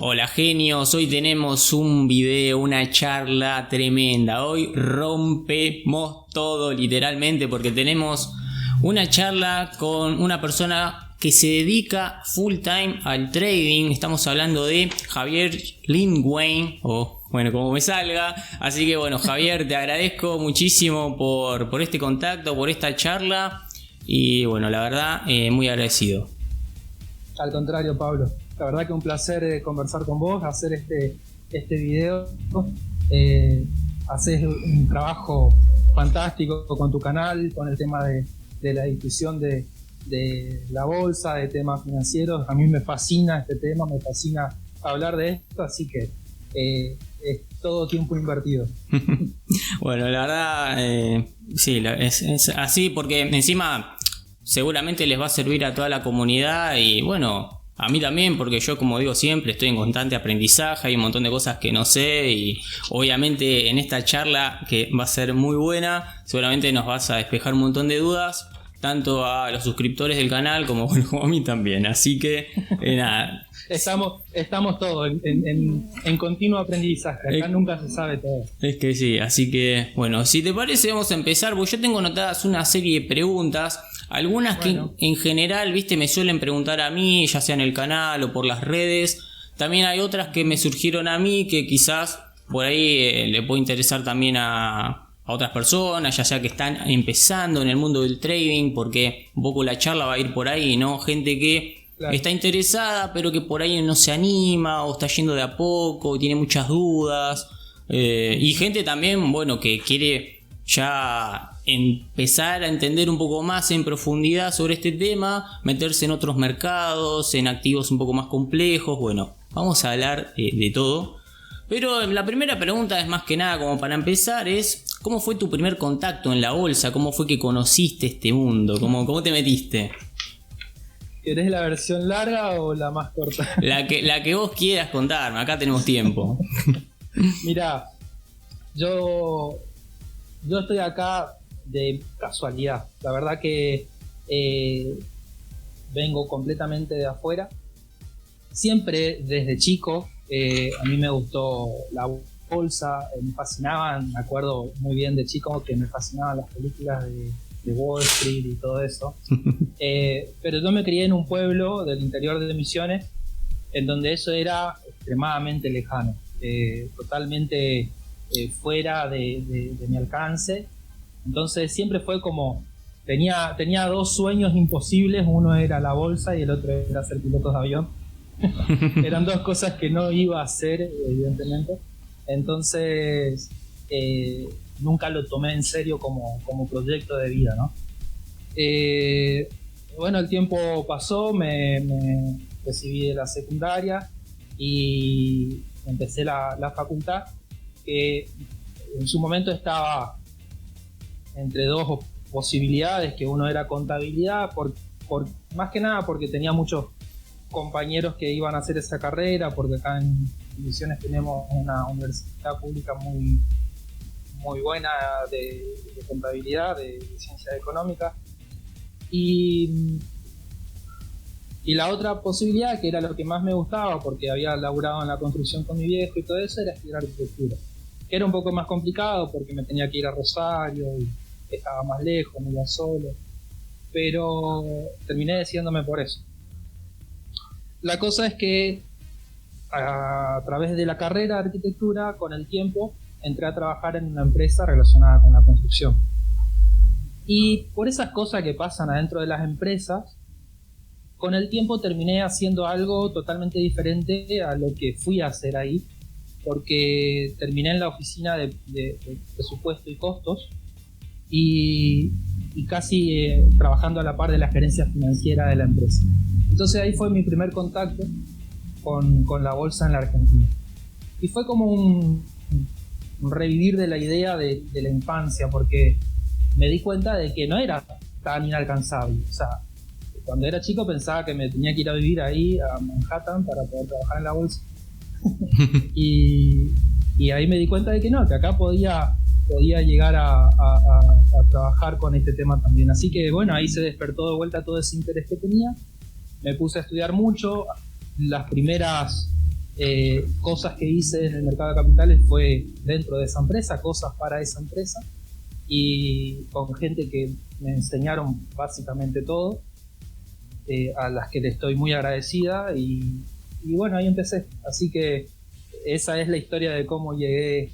Hola genios, hoy tenemos un video, una charla tremenda. Hoy rompemos todo literalmente porque tenemos una charla con una persona que se dedica full time al trading. Estamos hablando de Javier Lindway, o bueno, como me salga. Así que bueno, Javier, te agradezco muchísimo por este contacto, por esta charla. Y bueno, la verdad, muy agradecido. Al contrario, Pablo. La verdad que un placer conversar con vos, hacer este video. Haces un trabajo fantástico con tu canal, con el tema de la difusión de la bolsa, de temas financieros. A mí me fascina este tema, me fascina hablar de esto, así que es todo tiempo invertido. Bueno, la verdad, sí, es así porque encima seguramente les va a servir a toda la comunidad y bueno, a mí también, porque yo, como digo siempre, estoy en constante aprendizaje, hay un montón de cosas que no sé y obviamente en esta charla, que va a ser muy buena, seguramente nos vas a despejar un montón de dudas, tanto a los suscriptores del canal como a mí también, así que nada. Estamos todos en continuo aprendizaje, acá nunca se sabe todo. Es que sí, así que bueno, si te parece vamos a empezar, porque yo tengo anotadas una serie de preguntas. Algunas bueno, que en general, viste, me suelen preguntar a mí, ya sea en el canal o por las redes. También hay otras que me surgieron a mí que quizás por ahí le puede interesar también a otras personas, ya sea que están empezando en el mundo del trading, porque un poco la charla va a ir por ahí, ¿no? Gente que claro, está interesada pero que por ahí no se anima o está yendo de a poco y tiene muchas dudas. Y gente también, bueno, que quiere ya empezar a entender un poco más en profundidad sobre este tema, meterse en otros mercados, en activos un poco más complejos. Bueno, vamos a hablar de todo. Pero la primera pregunta es más que nada como para empezar es ¿cómo fue tu primer contacto en la bolsa? ¿Cómo fue que conociste este mundo? ¿Cómo te metiste? ¿Querés la versión larga o la más corta? La que vos quieras contarme, acá tenemos tiempo. Mirá, yo estoy acá de casualidad. La verdad que vengo completamente de afuera. Siempre desde chico a mí me gustó la bolsa, me fascinaban, me acuerdo muy bien de chico que me fascinaban las películas de Wall Street y todo eso. Pero yo me crié en un pueblo del interior de Misiones en donde eso era extremadamente lejano, totalmente fuera de mi alcance. Entonces siempre fue como tenía dos sueños imposibles, uno era la bolsa y el otro era ser piloto de avión. Eran dos cosas que no iba a hacer, evidentemente. Entonces nunca lo tomé en serio como proyecto de vida, ¿no? Bueno, el tiempo pasó, me recibí de la secundaria y empecé la facultad, que en su momento estaba entre dos posibilidades, que uno era contabilidad, por más que nada porque tenía muchos compañeros que iban a hacer esa carrera, porque acá en Misiones tenemos una universidad pública muy, muy buena de contabilidad, de ciencias económicas, y la otra posibilidad, que era lo que más me gustaba porque había laburado en la construcción con mi viejo y todo eso, era estudiar arquitectura, que era un poco más complicado porque me tenía que ir a Rosario y estaba más lejos, me iba solo, pero terminé decidiéndome por eso. La cosa es que a través de la carrera de arquitectura, con el tiempo, entré a trabajar en una empresa relacionada con la construcción. Y por esas cosas que pasan adentro de las empresas, con el tiempo terminé haciendo algo totalmente diferente a lo que fui a hacer ahí, porque terminé en la oficina de presupuesto y costos y casi trabajando a la par de la gerencia financiera de la empresa. Entonces ahí fue mi primer contacto con la bolsa en la Argentina. Y fue como un revivir de la idea de la infancia, porque me di cuenta de que no era tan inalcanzable. O sea, cuando era chico pensaba que me tenía que ir a vivir ahí a Manhattan para poder trabajar en la bolsa. y ahí me di cuenta de que no, que acá podía llegar a trabajar con este tema también. Así que bueno, ahí se despertó de vuelta todo ese interés que tenía. Me puse a estudiar mucho. Las primeras cosas que hice en el mercado de capitales fue dentro de esa empresa, cosas para esa empresa, y con gente que me enseñaron básicamente todo, a las que le estoy muy agradecida, y bueno, ahí empecé. Así que esa es la historia de cómo llegué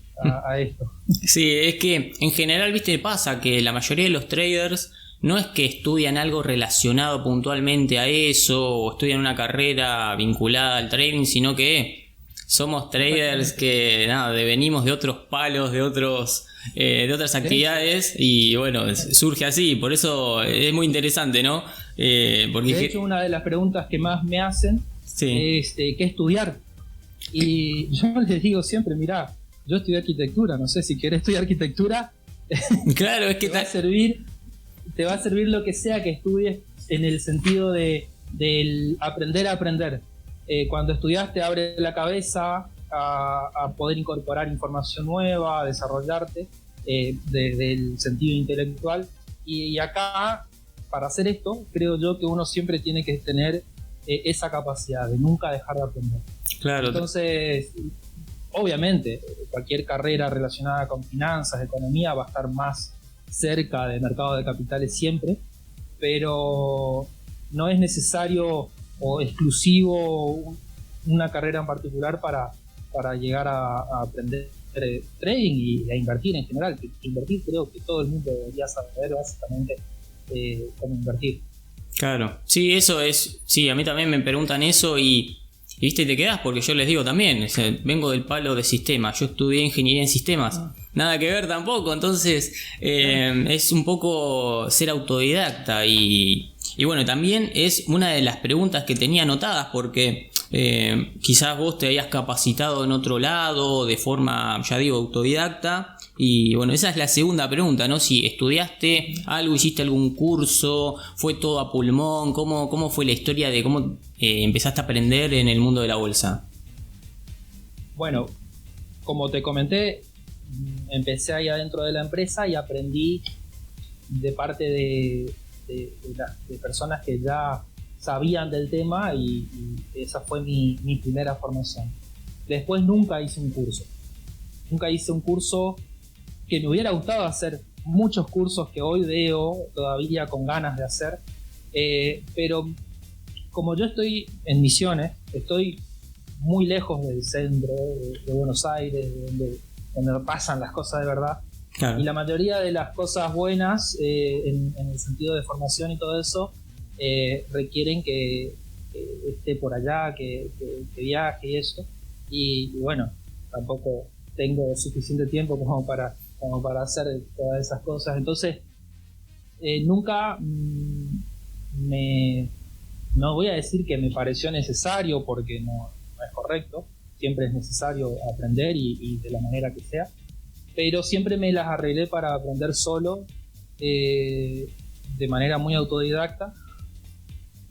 a esto. Sí, es que en general, viste, pasa que la mayoría de los traders no es que estudian algo relacionado puntualmente a eso o estudian una carrera vinculada al trading, sino que somos traders que nada, venimos de otros palos, de otras actividades, y bueno, surge así. Por eso es muy interesante, ¿no? Porque de hecho, una de las preguntas que más me hacen es ¿qué estudiar? Y yo les digo siempre, mirá, yo estudié arquitectura, no sé, si querés estudiar arquitectura, claro, es que te va a servir lo que sea que estudies, en el sentido del aprender a aprender. Cuando estudias te abre la cabeza a poder incorporar información nueva, a desarrollarte desde el sentido intelectual. Y acá, para hacer esto, creo yo que uno siempre tiene que tener esa capacidad de nunca dejar de aprender. Claro. Entonces, obviamente, cualquier carrera relacionada con finanzas, economía, va a estar más cerca del mercado de capitales siempre, pero no es necesario o exclusivo una carrera en particular para llegar a aprender trading y a invertir en general. Invertir, creo que todo el mundo debería saber básicamente cómo invertir. Claro, sí, eso es, sí, a mí también me preguntan eso y viste, te quedás, porque yo les digo también, o sea, vengo del palo de sistemas, yo estudié ingeniería en sistemas, nada que ver tampoco, entonces es un poco ser autodidacta y bueno, también es una de las preguntas que tenía anotadas, porque quizás vos te habías capacitado en otro lado de forma, ya digo, autodidacta. Y bueno, esa es la segunda pregunta, ¿no? Si estudiaste algo, hiciste algún curso, fue todo a pulmón, ¿cómo fue la historia de cómo empezaste a aprender en el mundo de la bolsa? Bueno, como te comenté, empecé ahí adentro de la empresa y aprendí de parte de personas que ya sabían del tema, y esa fue mi primera formación. Después nunca hice un curso que me hubiera gustado hacer, muchos cursos que hoy veo todavía con ganas de hacer, pero como yo estoy en Misiones, estoy muy lejos del centro de Buenos Aires, donde pasan las cosas de verdad. Claro. Y la mayoría de las cosas buenas, en el sentido de formación y todo eso, requieren que esté por allá, que viaje y eso. Y bueno, tampoco tengo suficiente tiempo como para hacer todas esas cosas. Entonces, nunca no voy a decir que me pareció necesario, porque no es correcto. Siempre es necesario aprender y de la manera que sea, pero siempre me las arreglé para aprender solo, de manera muy autodidacta.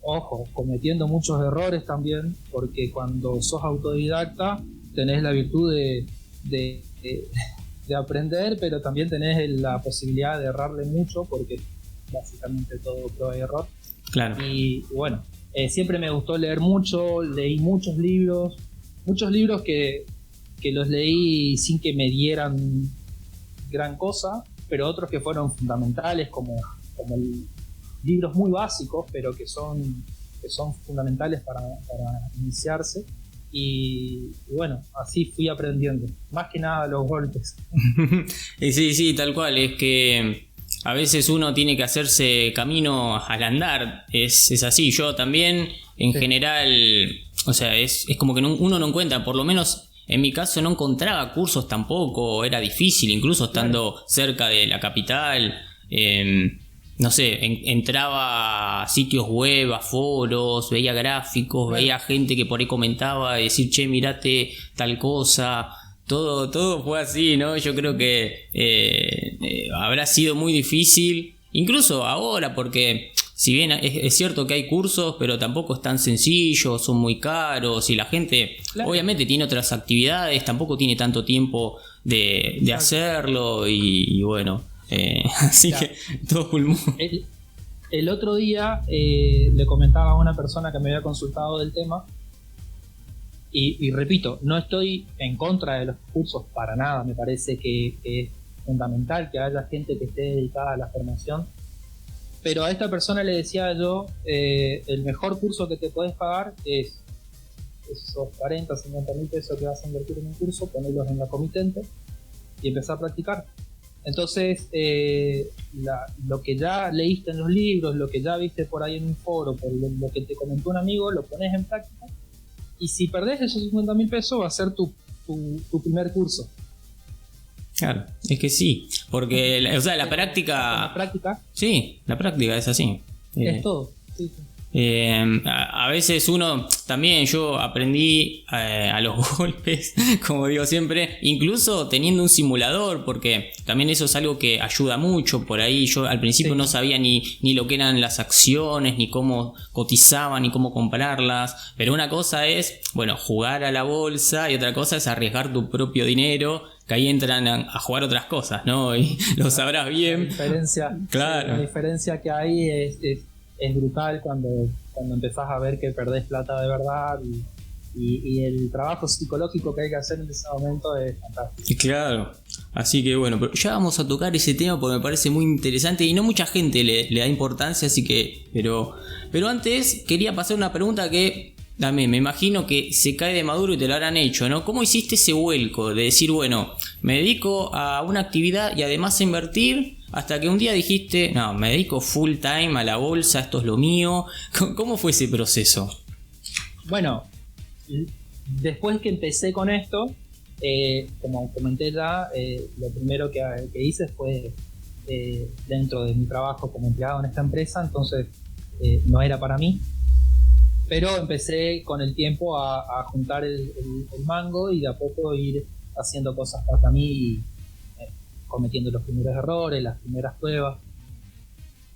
Ojo, cometiendo muchos errores también, porque cuando sos autodidacta tenés la virtud de aprender, pero también tenés la posibilidad de errarle mucho, porque básicamente todo prueba y error. Claro. Y bueno, siempre me gustó leer mucho, leí muchos libros que los leí sin que me dieran gran cosa, pero otros que fueron fundamentales, como libros muy básicos, pero que son fundamentales para iniciarse. Y bueno, así fui aprendiendo, más que nada los golpes. Sí, tal cual, es que a veces uno tiene que hacerse camino al andar, es así. Yo también, en general, o sea, es como que uno no encuentra, por lo menos en mi caso no encontraba cursos tampoco, era difícil, incluso estando cerca de la capital. No sé, entraba a sitios web, a foros, veía gráficos, veía gente que por ahí comentaba, decir, che, mirate tal cosa. Todo fue así, ¿no? Yo creo que habrá sido muy difícil, incluso ahora, porque si bien es cierto que hay cursos, pero tampoco es tan sencillo, son muy caros, y la gente obviamente tiene otras actividades, tampoco tiene tanto tiempo de hacerlo, y bueno, así que todo pulmón. El otro día le comentaba a una persona que me había consultado del tema, Y repito, no estoy en contra de los cursos para nada, me parece que es fundamental que haya gente que esté dedicada a la formación, pero a esta persona le decía yo, el mejor curso que te puedes pagar es esos 40, 50 mil pesos que vas a invertir en un curso, ponerlos en la comitente y empezar a practicar. Entonces, lo que ya leíste en los libros, lo que ya viste por ahí en un foro, por lo que te comentó un amigo, lo pones en práctica, y si perdés esos 50 mil pesos va a ser tu primer curso. Claro, es que sí, porque la práctica... La práctica. Sí, la práctica es así. Es todo. Sí. A veces uno también, yo aprendí a los golpes, como digo siempre, incluso teniendo un simulador, porque también eso es algo que ayuda mucho. Por ahí yo al principio no sabía ni lo que eran las acciones, ni cómo cotizaban, ni cómo comprarlas, pero una cosa es, bueno, jugar a la bolsa y otra cosa es arriesgar tu propio dinero, que ahí entran a jugar otras cosas, ¿no? Y lo sabrás bien. La diferencia que hay es brutal cuando empezás a ver que perdés plata de verdad, y el trabajo psicológico que hay que hacer en ese momento es fantástico. Claro, así que bueno, pero ya vamos a tocar ese tema porque me parece muy interesante y no mucha gente le da importancia, así que pero antes quería pasar una pregunta que también me imagino que se cae de maduro y te lo habrán hecho, ¿no? ¿Cómo hiciste ese vuelco de decir, bueno, me dedico a una actividad y además a invertir? Hasta que un día dijiste, no, me dedico full time a la bolsa, esto es lo mío. ¿Cómo fue ese proceso? Bueno, después que empecé con esto, como comenté ya, lo primero que hice fue dentro de mi trabajo como empleado en esta empresa, entonces no era para mí. Pero empecé con el tiempo a juntar el mango y de a poco ir haciendo cosas para mí, cometiendo los primeros errores, las primeras pruebas.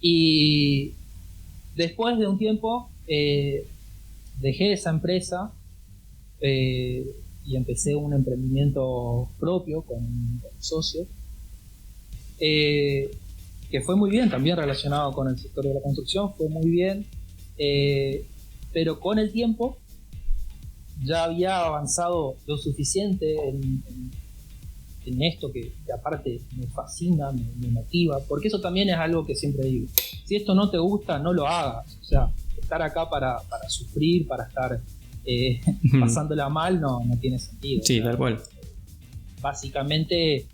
Y después de un tiempo dejé esa empresa y empecé un emprendimiento propio con un socio, que fue muy bien, también relacionado con el sector de la construcción, fue muy bien, pero con el tiempo ya había avanzado lo suficiente en esto que aparte me fascina, me motiva, porque eso también es algo que siempre digo: si esto no te gusta, no lo hagas. O sea, estar acá para sufrir, para estar pasándola mal, no tiene sentido. Sí, tal cual. Básicamente,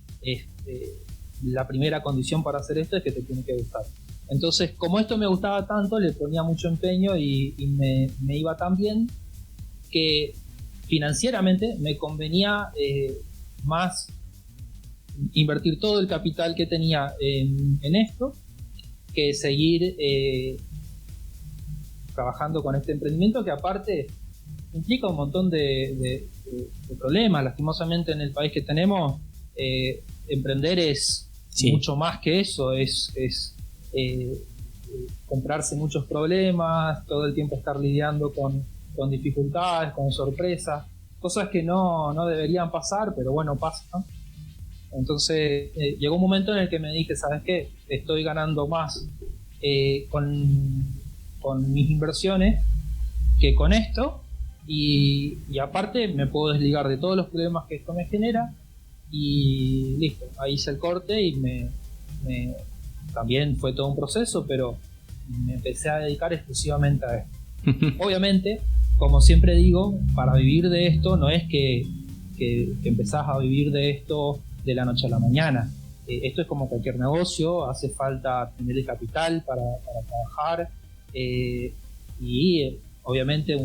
la primera condición para hacer esto es que te tiene que gustar. Entonces, como esto me gustaba tanto, le ponía mucho empeño y me iba tan bien que financieramente me convenía más invertir todo el capital que tenía en esto que seguir trabajando con este emprendimiento, que aparte implica un montón de problemas. Lastimosamente en el país que tenemos, emprender es mucho más que eso, es comprarse muchos problemas, todo el tiempo estar lidiando con dificultades, con sorpresas, cosas que no deberían pasar, pero bueno, pasan, ¿no? Entonces llegó un momento en el que me dije, ¿sabes qué? Estoy ganando más con mis inversiones que con esto, y aparte me puedo desligar de todos los problemas que esto me genera, y listo, ahí hice el corte y también fue todo un proceso, pero me empecé a dedicar exclusivamente a esto. Obviamente, como siempre digo, para vivir de esto no es que empezás a vivir de esto de la noche a la mañana. Esto es como cualquier negocio, hace falta tener el capital para trabajar, y obviamente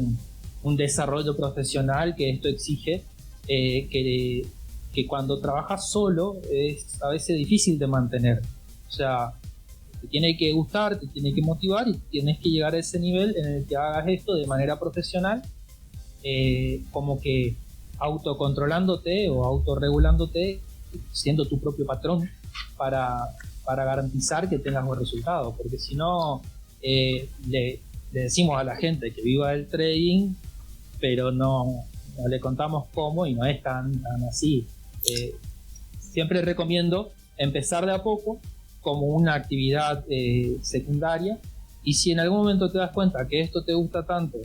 un desarrollo profesional que esto exige, que cuando trabajas solo es a veces difícil de mantener. O sea, te tiene que gustar, te tiene que motivar y tienes que llegar a ese nivel en el que hagas esto de manera profesional, como que autocontrolándote o autorregulándote, siendo tu propio patrón, para garantizar que tengas buen resultado. Porque si no, le decimos a la gente que viva del trading, pero no le contamos cómo, y no es tan así. Siempre recomiendo empezar de a poco como una actividad secundaria, y si en algún momento te das cuenta que esto te gusta tanto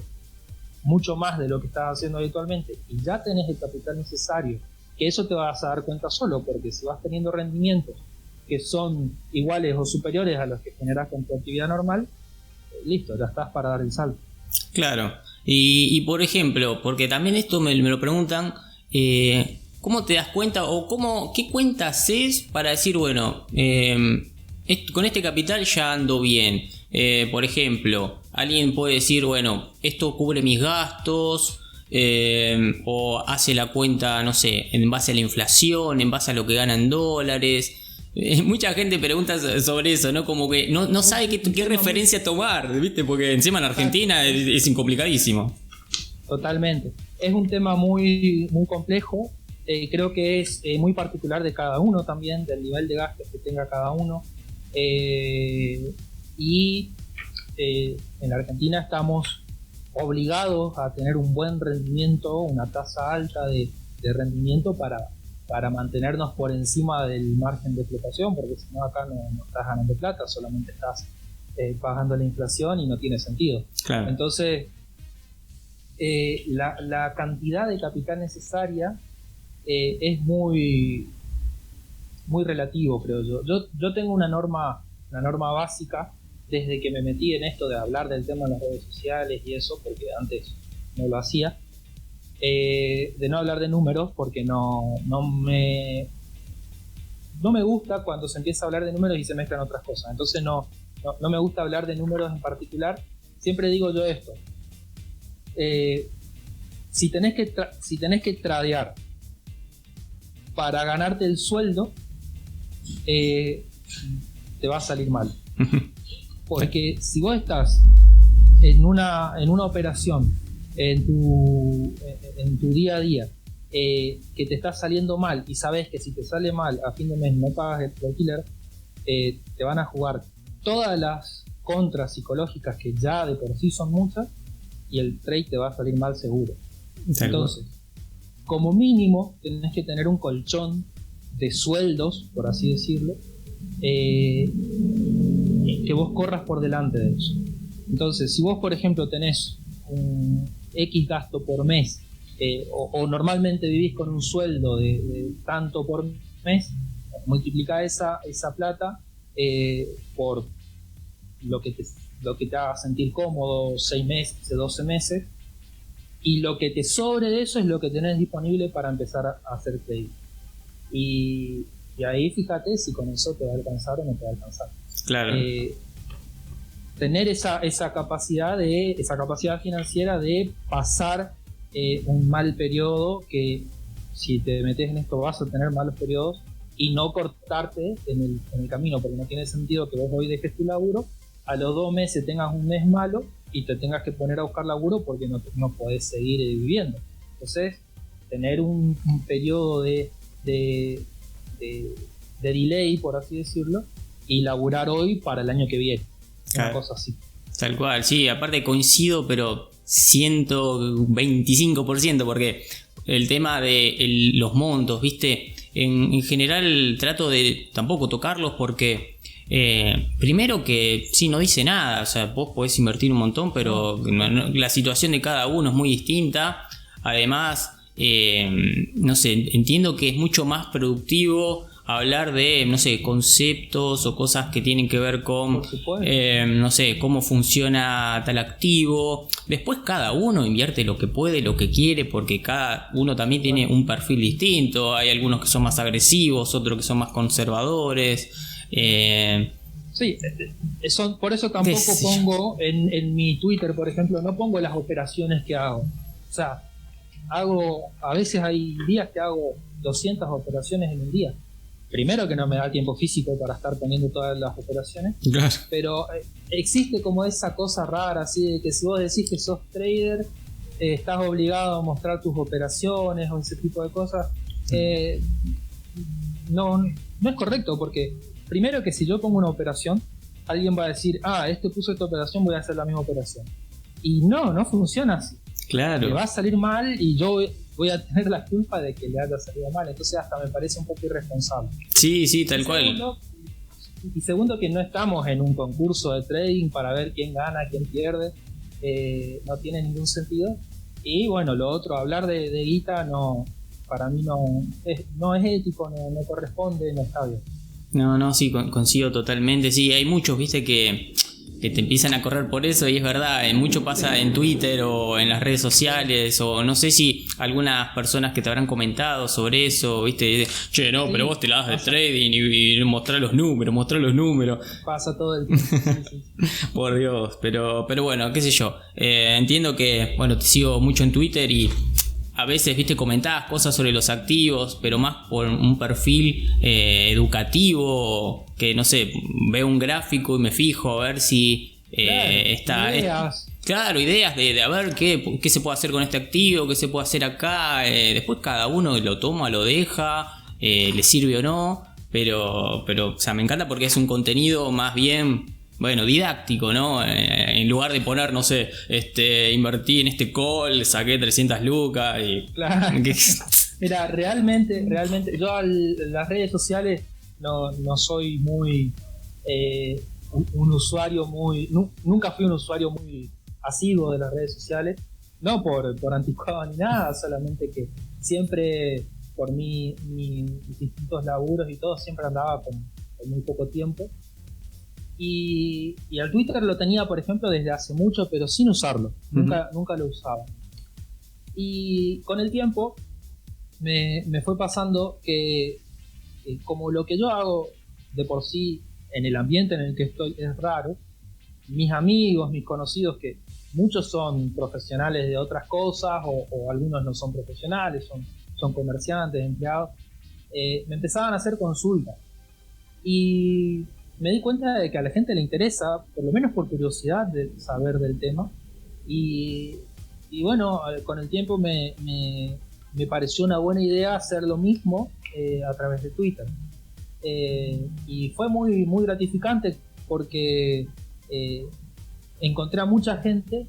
mucho más de lo que estás haciendo habitualmente y ya tenés el capital necesario, que eso te vas a dar cuenta solo, porque si vas teniendo rendimientos que son iguales o superiores a los que generas con tu actividad normal, listo, ya estás para dar el salto. Claro, y por ejemplo, porque también esto me lo preguntan, ¿cómo te das cuenta o qué cuenta haces para decir, bueno, con este capital ya ando bien? Por ejemplo, alguien puede decir, bueno, esto cubre mis gastos, o hace la cuenta, no sé, en base a la inflación, en base a lo que gana en dólares. Mucha gente pregunta sobre eso, ¿no? Como que no sabe qué referencia tomar, ¿viste? Porque encima en Argentina es complicadísimo. Totalmente. Es un tema muy, muy complejo. Creo que es muy particular de cada uno también, del nivel de gastos que tenga cada uno. Y en la Argentina estamos obligados a tener un buen rendimiento, una tasa alta de rendimiento para mantenernos por encima del margen de explotación, porque si no acá no estás ganando plata, solamente estás pagando la inflación y no tiene sentido. Claro. Entonces, la cantidad de capital necesaria es muy, muy relativo, creo yo. Yo tengo una norma básica desde que me metí en esto de hablar del tema en las redes sociales y eso, porque antes no lo hacía. De no hablar de números, porque no me gusta cuando se empieza a hablar de números y se mezclan otras cosas. Entonces no me gusta hablar de números en particular. Siempre digo yo esto: si tenés que tradear para ganarte el sueldo, te va a salir mal. Porque si vos estás en una operación en tu día a día, que te está saliendo mal y sabes que si te sale mal a fin de mes no pagas el alquiler, te van a jugar todas las contras psicológicas que ya de por sí son muchas y el trade te va a salir mal seguro. Entonces, como mínimo tenés que tener un colchón de sueldos, por así decirlo, que vos corras por delante de eso. Entonces, si vos por ejemplo tenés un X gasto por mes, o normalmente vivís con un sueldo de tanto por mes, multiplica esa plata por lo que te haga sentir cómodo, 6 meses, 12 meses, y lo que te sobre de eso es lo que tenés disponible para empezar a hacer trading. Y ahí fíjate si con eso te va a alcanzar o no te va a alcanzar. Claro. Tener esa capacidad financiera de pasar un mal periodo, que si te metes en esto vas a tener malos periodos, y no cortarte en el camino, porque no tiene sentido que vos hoy dejes tu laburo, a los 2 meses tengas un mes malo y te tengas que poner a buscar laburo porque no podés seguir viviendo. Entonces, tener un periodo de delay, por así decirlo, y laburar hoy para el año que viene. Una cosa así. Tal cual, sí, aparte coincido, pero 125%, porque el tema de los montos, ¿viste? En general trato de tampoco tocarlos porque primero que sí, no dice nada, o sea, vos podés invertir un montón, pero la situación de cada uno es muy distinta. Además, no sé, entiendo que es mucho más productivo hablar de, no sé, conceptos o cosas que tienen que ver con, no sé, cómo funciona tal activo. Después cada uno invierte lo que puede, lo que quiere, porque cada uno también tiene un perfil distinto. Hay algunos que son más agresivos, otros que son más conservadores. Sí, por eso tampoco pongo en mi Twitter, por ejemplo, no pongo las operaciones que hago. O sea, a veces hay días que hago 200 operaciones en un día. Primero que no me da tiempo físico para estar poniendo todas las operaciones, claro. Pero existe como esa cosa rara así de que si vos decís que sos trader, estás obligado a mostrar tus operaciones o ese tipo de cosas. No es correcto, porque primero que si yo pongo una operación, alguien va a decir, puso esta operación, voy a hacer la misma operación. Y no funciona así. Claro. Le va a salir mal y yo voy a tener la culpa de que le haya salido mal. Entonces hasta me parece un poco irresponsable. Sí, tal cual. Y segundo, que no estamos en un concurso de trading para ver quién gana, quién pierde. No tiene ningún sentido. Y bueno, lo otro, hablar de guita no, para mí no es ético, no corresponde, no está bien. No, sí, coincido totalmente. Sí, hay muchos, viste, que te empiezan a correr por eso y es verdad, mucho pasa en Twitter o en las redes sociales o no sé si algunas personas que te habrán comentado sobre eso, viste, che, no, sí, pero vos te la das de trading y mostrá los números. Pasa todo el tiempo. Sí. Por Dios, pero bueno, qué sé yo. Entiendo que, bueno, te sigo mucho en Twitter y a veces, viste, comentabas cosas sobre los activos, pero más por un perfil educativo, que no sé, veo un gráfico y me fijo a ver si está... Ideas. Claro, ideas de a ver qué se puede hacer con este activo, qué se puede hacer acá. Después cada uno lo toma, lo deja, le sirve o no, pero o sea, me encanta porque es un contenido más bien... Bueno, didáctico, ¿no? En lugar de poner, no sé, invertí en este call, saqué 300 lucas y... Claro. Mira, realmente, yo las redes sociales no soy muy... un usuario muy... Nunca fui un usuario muy asiduo de las redes sociales, no por anticuado ni nada, solamente que siempre, por mis distintos laburos y todo, siempre andaba con muy poco tiempo. Y al Twitter lo tenía, por ejemplo, desde hace mucho, pero sin usarlo. Nunca lo usaba. Y con el tiempo me fue pasando que como lo que yo hago de por sí en el ambiente en el que estoy es raro, mis amigos, mis conocidos, que muchos son profesionales de otras cosas o algunos no son profesionales, son comerciantes, empleados, me empezaban a hacer consultas. Y me di cuenta de que a la gente le interesa, por lo menos por curiosidad de saber del tema. Y bueno, con el tiempo me pareció una buena idea hacer lo mismo a través de Twitter. Y fue muy, muy gratificante porque encontré a mucha gente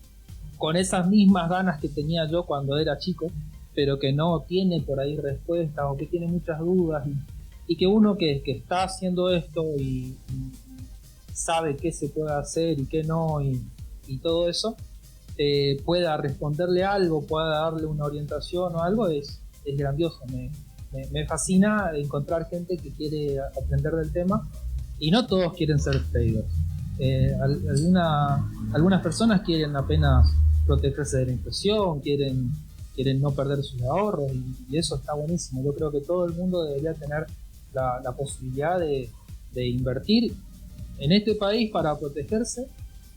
con esas mismas ganas que tenía yo cuando era chico, pero que no tiene por ahí respuestas o que tiene muchas dudas. Y que uno que está haciendo esto y sabe qué se puede hacer y qué no y todo eso, pueda responderle algo, pueda darle una orientación o algo, es grandioso. Me fascina encontrar gente que quiere aprender del tema y no todos quieren ser traders. Algunas personas quieren apenas protegerse de la inflación, quieren no perder sus ahorros y eso está buenísimo. Yo creo que todo el mundo debería tener la posibilidad de invertir en este país para protegerse,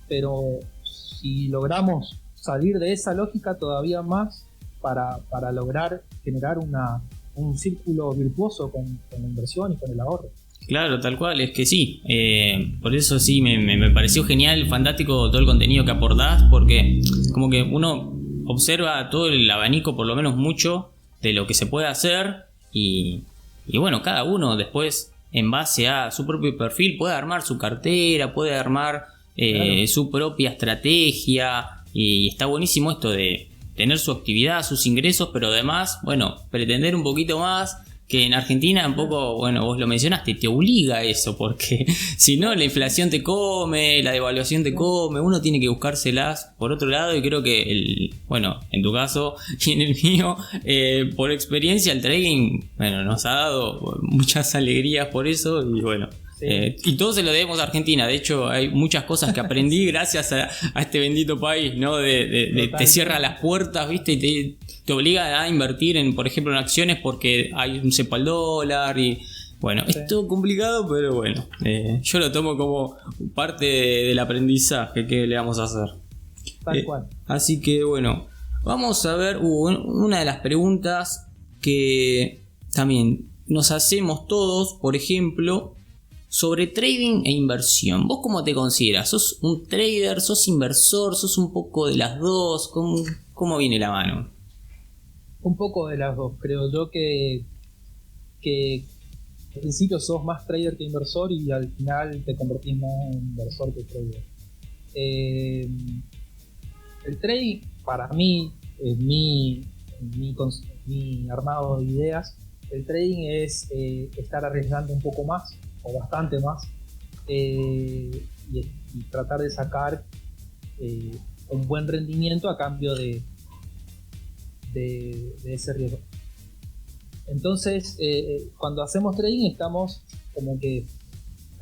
pero si logramos salir de esa lógica todavía más para lograr generar un círculo virtuoso con la inversión y con el ahorro. Claro, tal cual, es que sí, por eso sí me pareció genial, fantástico todo el contenido que aportás, porque como que uno observa todo el abanico, por lo menos mucho, de lo que se puede hacer y bueno, cada uno después, en base a su propio perfil, puede armar su cartera, puede armar su propia estrategia. Y está buenísimo esto de tener su actividad, sus ingresos, pero además, bueno, pretender un poquito más. Que en Argentina un poco, bueno, vos lo mencionaste, te obliga a eso, porque si no la inflación te come, la devaluación te come, uno tiene que buscárselas por otro lado y creo que bueno, en tu caso y en el mío, por experiencia el trading, bueno, nos ha dado muchas alegrías por eso y bueno. Sí. Y todo se lo debemos a Argentina. De hecho hay muchas cosas que aprendí gracias a este bendito país, ¿no? Te cierra las puertas, ¿viste? Y te obliga a invertir en, por ejemplo, en acciones porque hay un cepo al dólar y bueno, sí. Es todo complicado, pero bueno, yo lo tomo como parte del aprendizaje que le vamos a hacer. Tal cual. Así que bueno, vamos a ver una de las preguntas que también nos hacemos todos, por ejemplo, sobre trading e inversión. ¿Vos cómo te consideras? ¿Sos un trader? ¿Sos inversor? ¿Sos un poco de las dos? ¿Cómo viene la mano? Un poco de las dos. Creo yo que al principio sos más trader que inversor y al final te convertís más en inversor que trader. El trading para mí, mi armado de ideas, el trading es estar arriesgando un poco más o bastante más y tratar de sacar un buen rendimiento a cambio de de ese riesgo. Entonces, cuando hacemos trading estamos como que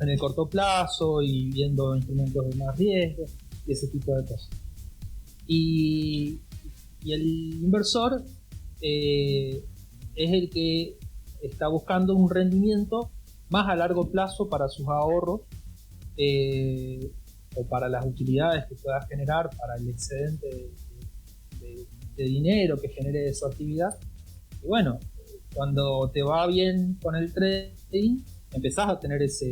en el corto plazo y viendo instrumentos de más riesgo y ese tipo de cosas. Y el inversor es el que está buscando un rendimiento más a largo plazo para sus ahorros o para las utilidades que pueda generar, para el excedente de dinero que genere de su actividad. Y bueno, cuando te va bien con el trading, empezás a tener ese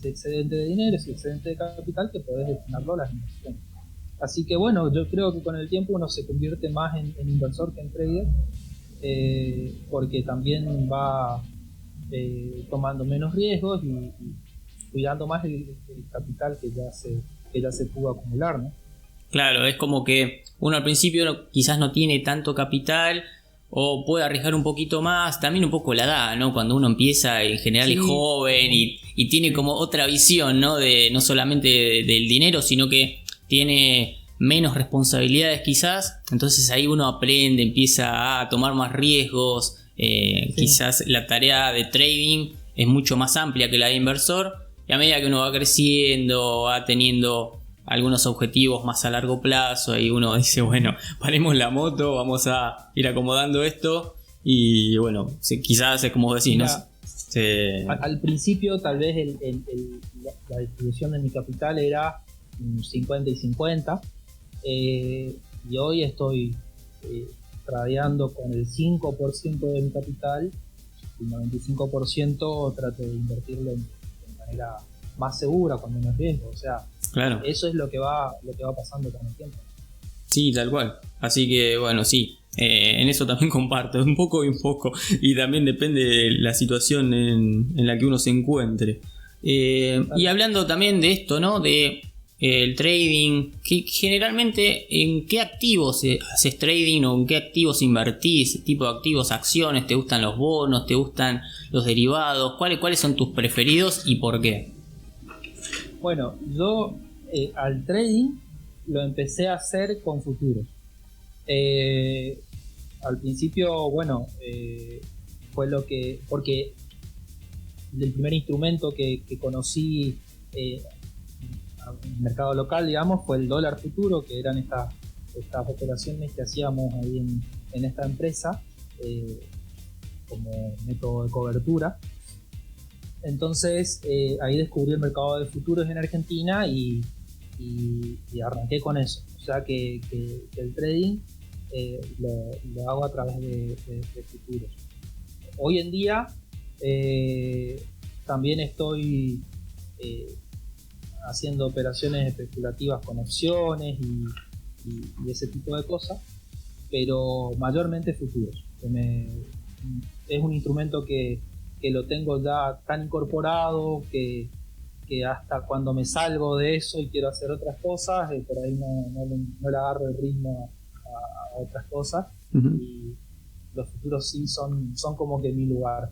excedente de dinero, ese excedente de capital que podés destinarlo a las inversiones. Así que bueno, yo creo que con el tiempo uno se convierte más en inversor que en trader, porque también va tomando menos riesgos y cuidando más el capital que ya se pudo acumular, ¿no? Claro, es como que uno al principio quizás no tiene tanto capital o puede arriesgar un poquito más, también un poco la edad, ¿no? Cuando uno empieza, en general es joven y tiene como otra visión, ¿no? De no solamente del dinero, sino que tiene menos responsabilidades quizás, entonces ahí uno aprende, empieza a tomar más riesgos, quizás la tarea de trading es mucho más amplia que la de inversor, y a medida que uno va creciendo, va teniendo algunos objetivos más a largo plazo y uno dice, bueno, paremos la moto, vamos a ir acomodando esto y bueno, quizás es como decís, ¿no? Al principio tal vez la distribución de mi capital era 50 y 50 y hoy estoy tradeando con el 5% de mi capital y el 95% trato de invertirlo de manera más segura, con menos riesgo, o sea, claro. Eso es lo que va pasando con el tiempo. Sí, tal cual. Así que bueno, sí, en eso también comparto, un poco y un poco. Y también depende de la situación en la que uno se encuentre. Y hablando también de esto, ¿no? De el trading, que generalmente ¿en qué activos haces trading o en qué activos invertís? ¿Tipo de activos, acciones? ¿Te gustan los bonos? ¿Te gustan los derivados? ¿Cuáles son tus preferidos y por qué? Bueno, yo al trading lo empecé a hacer con futuros. Al principio, bueno, fue porque el primer instrumento que conocí en el mercado local, digamos, fue el dólar futuro, que eran estas operaciones que hacíamos ahí en esta empresa como método de cobertura. Entonces ahí descubrí el mercado de futuros en Argentina y arranqué con eso. O sea que el trading lo hago a través de futuros. Hoy en día también estoy haciendo operaciones especulativas con opciones y ese tipo de cosas, pero mayormente futuros. Es un instrumento que lo tengo ya tan incorporado que hasta cuando me salgo de eso y quiero hacer otras cosas, por ahí no le agarro el ritmo a otras cosas. Uh-huh. Y los futuros sí son como que mi lugar.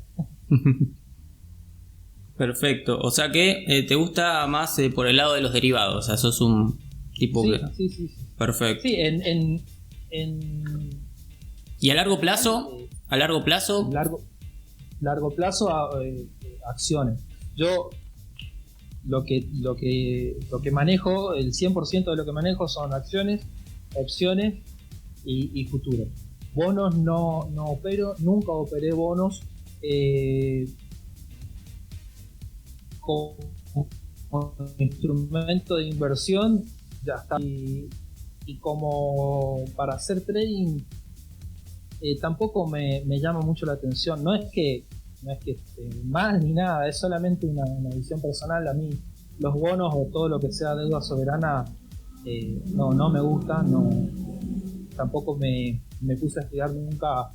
Perfecto, o sea que te gusta más por el lado de los derivados, o sea, sos un tipo sí, que... Sí. Perfecto. Sí, ¿Y a largo plazo? ¿A largo plazo? Largo plazo acciones. Yo lo que manejo, el 100% de lo que manejo son acciones, opciones y futuros. Bonos no opero, nunca operé bonos como instrumento de inversión, ya está. Y como para hacer trading tampoco me llama mucho la atención. No es que esté mal ni nada, es solamente una visión personal. A mí los bonos o todo lo que sea deuda soberana no me gusta, tampoco me puse a estudiar nunca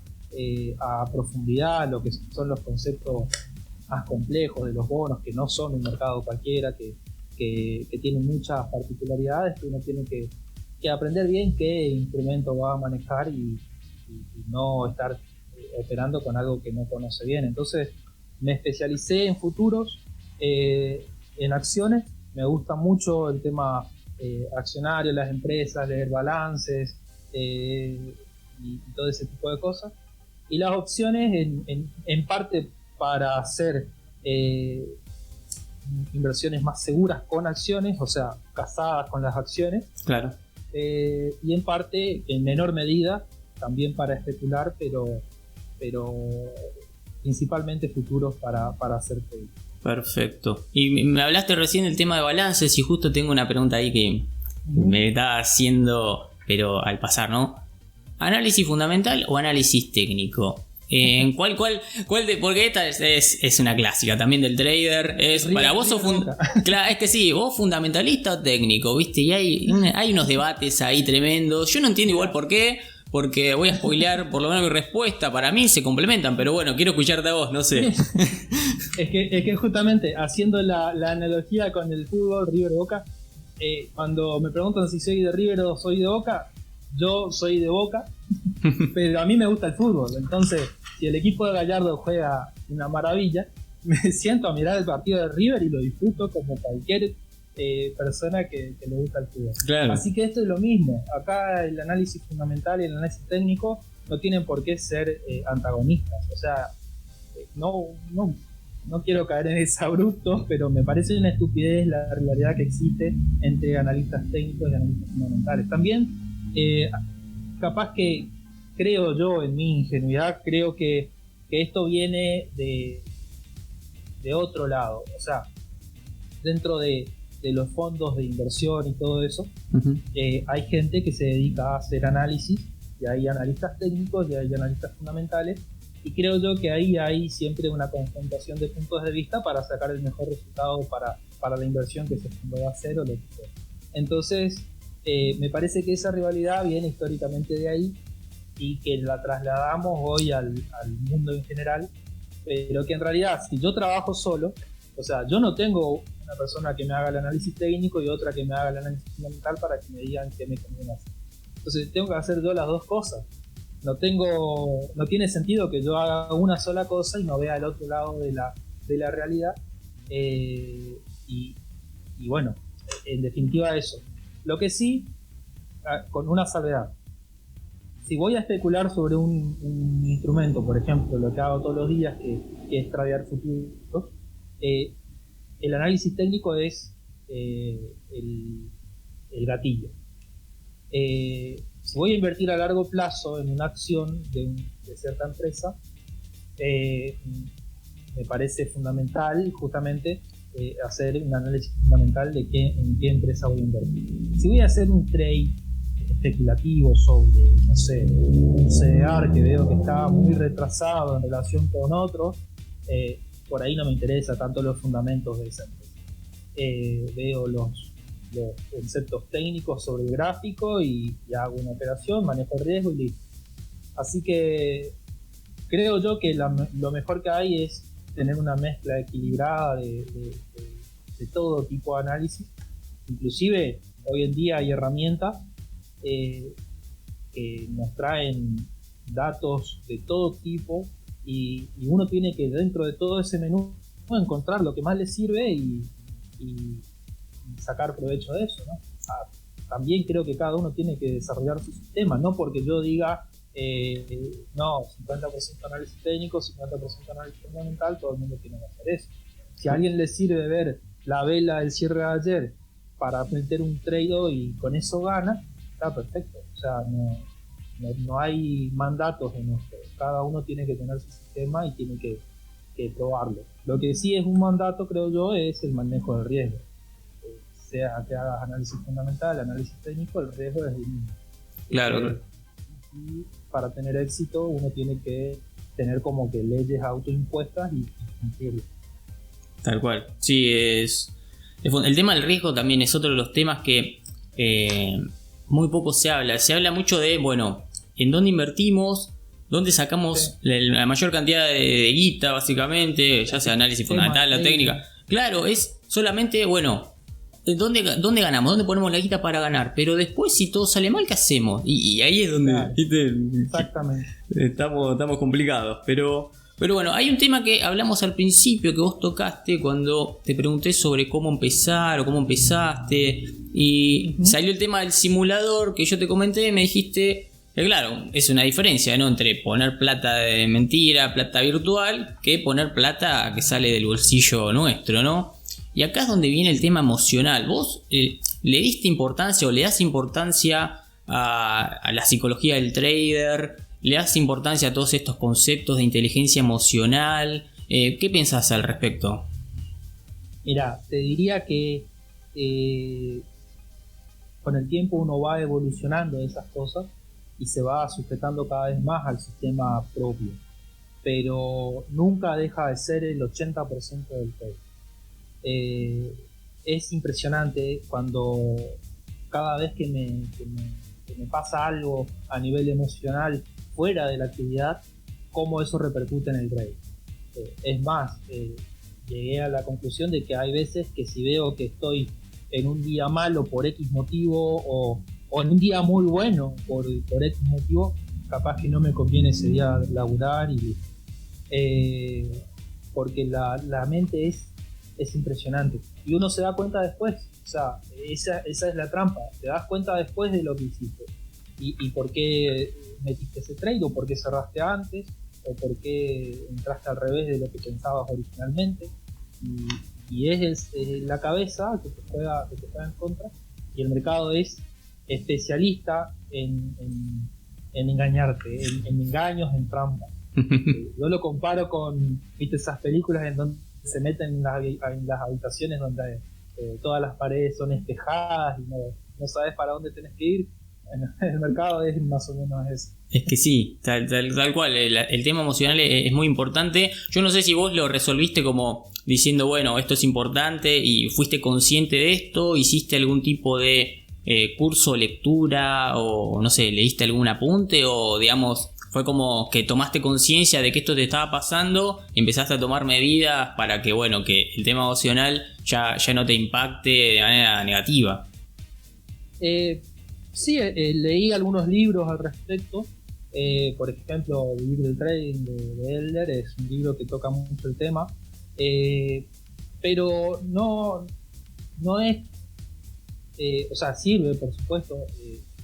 a profundidad lo que son los conceptos más complejos de los bonos, que no son un mercado cualquiera, que tienen muchas particularidades, que uno tiene que aprender bien qué instrumento va a manejar y no estar operando con algo que no conoce bien. Entonces me especialicé en futuros, en acciones. Me gusta mucho el tema accionario, las empresas, leer balances, y todo ese tipo de cosas. Y las opciones en parte para hacer inversiones más seguras con acciones, o sea, casadas con las acciones. Claro. Y en parte, en menor medida, también para especular, pero principalmente futuros para hacer trading. Perfecto. Y me hablaste recién del tema de balances y justo tengo una pregunta ahí que me está haciendo, pero al pasar, ¿no? ¿Análisis fundamental o análisis técnico? ¿Cuál porque esta es una clásica también del trader. Para vos sos claro, es que sí, vos fundamentalista o técnico, ¿viste? Y hay unos debates ahí tremendos. Yo no entiendo igual por qué, porque voy a spoilear por lo menos mi respuesta. Para mí se complementan, pero bueno, quiero escucharte a vos, no sé. Es que justamente haciendo la analogía con el fútbol River Boca, cuando me preguntan si soy de River o soy de Boca, yo soy de Boca, pero a mí me gusta el fútbol. Entonces, si el equipo de Gallardo juega una maravilla, me siento a mirar el partido de River y lo disfruto como cualquier persona que le gusta el fútbol. Claro. Así que esto es lo mismo. Acá el análisis fundamental y el análisis técnico no tienen por qué ser antagonistas. O sea, no quiero caer en exabruptos, pero me parece una estupidez la rivalidad que existe entre analistas técnicos y analistas fundamentales. También, capaz que creo yo, en mi ingenuidad, creo que esto viene de otro lado. O sea, dentro de los fondos de inversión y todo eso, hay gente que se dedica a hacer análisis, y hay analistas técnicos y hay analistas fundamentales, y creo yo que ahí hay siempre una confrontación de puntos de vista para sacar el mejor resultado para la inversión que se va a hacer o lo que sea. Entonces, me parece que esa rivalidad viene históricamente de ahí y que la trasladamos hoy al mundo en general, pero que en realidad, si yo trabajo solo, o sea, yo no tengo una persona que me haga el análisis técnico y otra que me haga el análisis fundamental para que me digan qué me conviene hacer. Entonces tengo que hacer yo las dos cosas. No tiene sentido que yo haga una sola cosa y no vea el otro lado de la realidad. Y bueno, en definitiva eso. Lo que sí, con una salvedad. Si voy a especular sobre un instrumento, por ejemplo, lo que hago todos los días, que es tradear futuros, el análisis técnico es el gatillo. Si voy a invertir a largo plazo en una acción de cierta empresa, me parece fundamental justamente hacer un análisis fundamental de en qué empresa voy a invertir. Si voy a hacer un trade especulativo sobre, no sé, un CDR que veo que está muy retrasado en relación con otros, por ahí no me interesa tanto los fundamentos de esa empresa. Veo los conceptos técnicos sobre el gráfico y hago una operación, manejo el riesgo y listo. Así que creo yo que lo mejor que hay es tener una mezcla equilibrada de todo tipo de análisis. Inclusive hoy en día hay herramientas que nos traen datos de todo tipo y uno tiene que, dentro de todo ese menú, encontrar lo que más le sirve y sacar provecho de eso, ¿no? También creo que cada uno tiene que desarrollar su sistema, no porque yo diga no, 50% análisis técnico, 50% análisis fundamental, todo el mundo tiene que hacer eso. Si a alguien le sirve ver la vela del cierre de ayer para meter un trade y con eso gana, está perfecto. O sea, no hay mandatos en esto. Cada uno tiene que tener su sistema y tiene que probarlo. Lo que sí es un mandato, creo yo, es el manejo del riesgo. Sea que hagas análisis fundamental, análisis técnico, el riesgo es el mismo. Claro. Y para tener éxito uno tiene que tener como que leyes autoimpuestas y cumplirlas. Tal cual. Sí, el tema del riesgo también es otro de los temas que muy poco se habla. Se habla mucho de, bueno, en dónde invertimos, dónde sacamos la mayor cantidad de guita, básicamente, ya sea análisis fundamental, la técnica. Claro, es solamente, bueno, ¿dónde ganamos? ¿Dónde ponemos la guita para ganar? Pero después, si todo sale mal, ¿qué hacemos? Y ahí es donde exactamente. Estamos complicados. Pero bueno, hay un tema que hablamos al principio, que vos tocaste cuando te pregunté sobre cómo empezar o cómo empezaste. Y salió el tema del simulador que yo te comenté. Me dijiste, Claro, es una diferencia, ¿no? Entre poner plata de mentira, plata virtual, que poner plata que sale del bolsillo nuestro, ¿no? Y acá es donde viene el tema emocional. ¿Vos le diste importancia o le das importancia a la psicología del trader? ¿Le das importancia a todos estos conceptos de inteligencia emocional? ¿Qué pensás al respecto? Mira, te diría que con el tiempo uno va evolucionando de esas cosas y se va sujetando cada vez más al sistema propio, pero nunca deja de ser el 80% del trade. Es impresionante cuando cada vez que me pasa algo a nivel emocional fuera de la actividad, cómo eso repercute en el trade. Es más, llegué a la conclusión de que hay veces que si veo que estoy en un día malo por X motivo o en un día muy bueno por X motivo, capaz que no me conviene ese día laburar porque la mente es impresionante y uno se da cuenta después. O sea, esa es la trampa, te das cuenta después de lo que hiciste y por qué metiste ese trade o por qué cerraste antes o por qué entraste al revés de lo que pensabas originalmente y es la cabeza que te juega en contra y el mercado es especialista en engañarte, en engaños, en trampas. Yo lo comparo con, ¿viste esas películas en donde se meten en las habitaciones donde todas las paredes son espejadas y no sabes para dónde tenés que ir? Bueno, el mercado es más o menos eso. Es que sí, tal cual, el tema emocional es muy importante. Yo no sé si vos lo resolviste como diciendo, bueno, esto es importante y fuiste consciente de esto, hiciste algún tipo de curso, lectura o no sé, leíste algún apunte o digamos fue como que tomaste conciencia de que esto te estaba pasando y empezaste a tomar medidas para que bueno, que el tema emocional ya no te impacte de manera negativa. Sí, leí algunos libros al respecto. Por ejemplo, Vivir del Trading de Elder es un libro que toca mucho el tema, pero no es, o sea, sirve por supuesto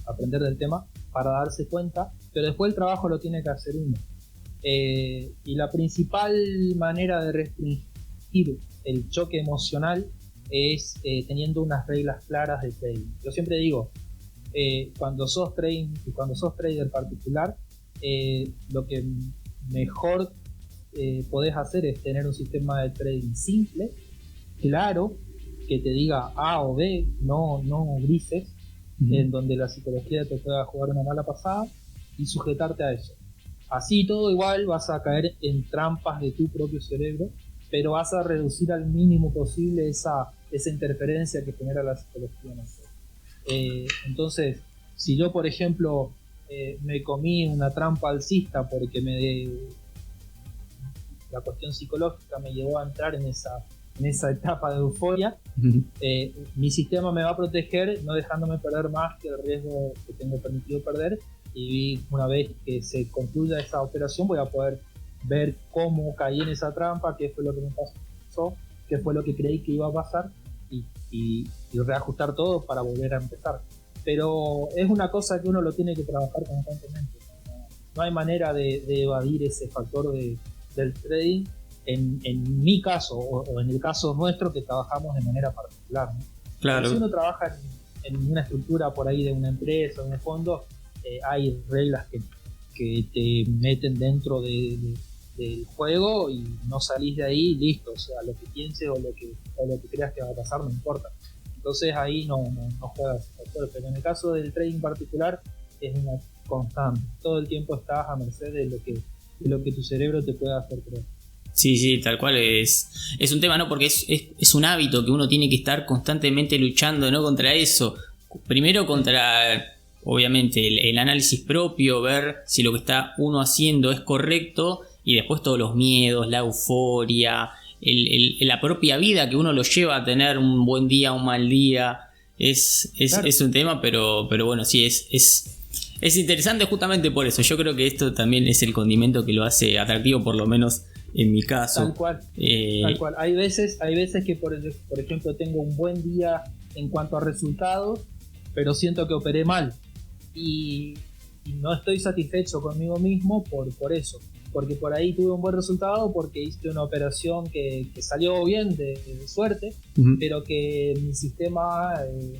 aprender del tema para darse cuenta, pero después el trabajo lo tiene que hacer uno. Y la principal manera de restringir el choque emocional es teniendo unas reglas claras de trading. Yo siempre digo, cuando sos trader particular, lo que mejor podés hacer es tener un sistema de trading simple, claro, que te diga A o B, no grises, en donde la psicología te pueda jugar una mala pasada y sujetarte a eso. Así todo igual vas a caer en trampas de tu propio cerebro, pero vas a reducir al mínimo posible esa interferencia que genera la psicología. Entonces, si yo por ejemplo me comí una trampa alcista porque la cuestión psicológica me llevó a entrar en esa etapa de euforia, mi sistema me va a proteger no dejándome perder más que el riesgo que tengo permitido perder, y una vez que se concluya esa operación voy a poder ver cómo caí en esa trampa, qué fue lo que me pasó, qué fue lo que creí que iba a pasar y reajustar todo para volver a empezar. Pero es una cosa que uno lo tiene que trabajar constantemente. No hay manera de evadir ese factor del trading en mi caso o en el caso nuestro que trabajamos de manera particular, ¿no? Claro. Pero si uno trabaja en una estructura por ahí de una empresa o de un fondo, hay reglas que te meten dentro del juego y no salís de ahí, listo, o sea, lo que pienses o lo que creas que va a pasar no importa. Entonces ahí no juegas ese factor, pero en el caso del trading particular es una constante, todo el tiempo estás a merced de lo que tu cerebro te pueda hacer creer. Sí, tal cual es un tema, ¿no? Porque es un hábito que uno tiene que estar constantemente luchando, ¿no? Contra eso. Primero contra, obviamente, el análisis propio, ver si lo que está uno haciendo es correcto, y después todos los miedos, la euforia, la propia vida que uno lo lleva a tener un buen día, un mal día. Claro. Es un tema, pero bueno, sí, es interesante justamente por eso. Yo creo que esto también es el condimento que lo hace atractivo, por lo menos en mi caso. Tal cual. Hay veces que por ejemplo tengo un buen día en cuanto a resultados, pero siento que operé mal y no estoy satisfecho conmigo mismo por eso. Porque por ahí tuve un buen resultado, porque hice una operación que salió bien de suerte, pero que mi sistema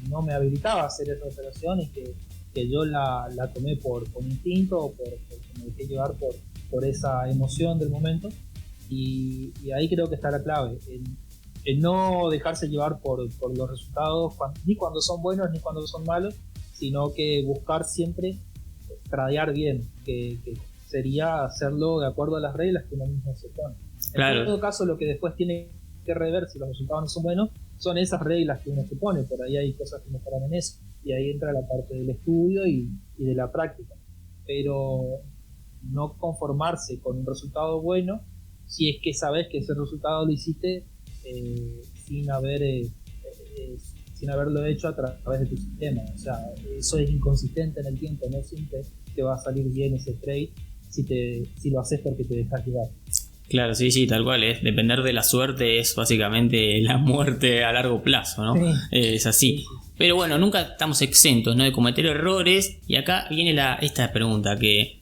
no me habilitaba a hacer esa operación y que yo la tomé por instinto, porque me dejé llevar por esa emoción del momento. Y ahí creo que está la clave, el no dejarse llevar por los resultados, ni cuando son buenos ni cuando son malos, sino que buscar siempre tradear bien, que sería hacerlo de acuerdo a las reglas que uno mismo se pone. Claro. En todo caso, lo que después tiene que rever si los resultados no son buenos son esas reglas que uno se pone. Por ahí hay cosas que mejoran en eso, y ahí entra la parte del estudio y de la práctica, pero no conformarse con un resultado bueno si es que sabes que ese resultado lo hiciste sin haberlo hecho a través de tu sistema. O sea, eso es inconsistente en el tiempo, no siempre te va a salir bien ese trade si lo haces porque te dejas llevar. Claro, sí, tal cual. Depender de la suerte es básicamente la muerte a largo plazo, ¿no? Sí. Es así. Pero bueno, nunca estamos exentos, ¿no?, de cometer errores. Y acá viene esta pregunta, que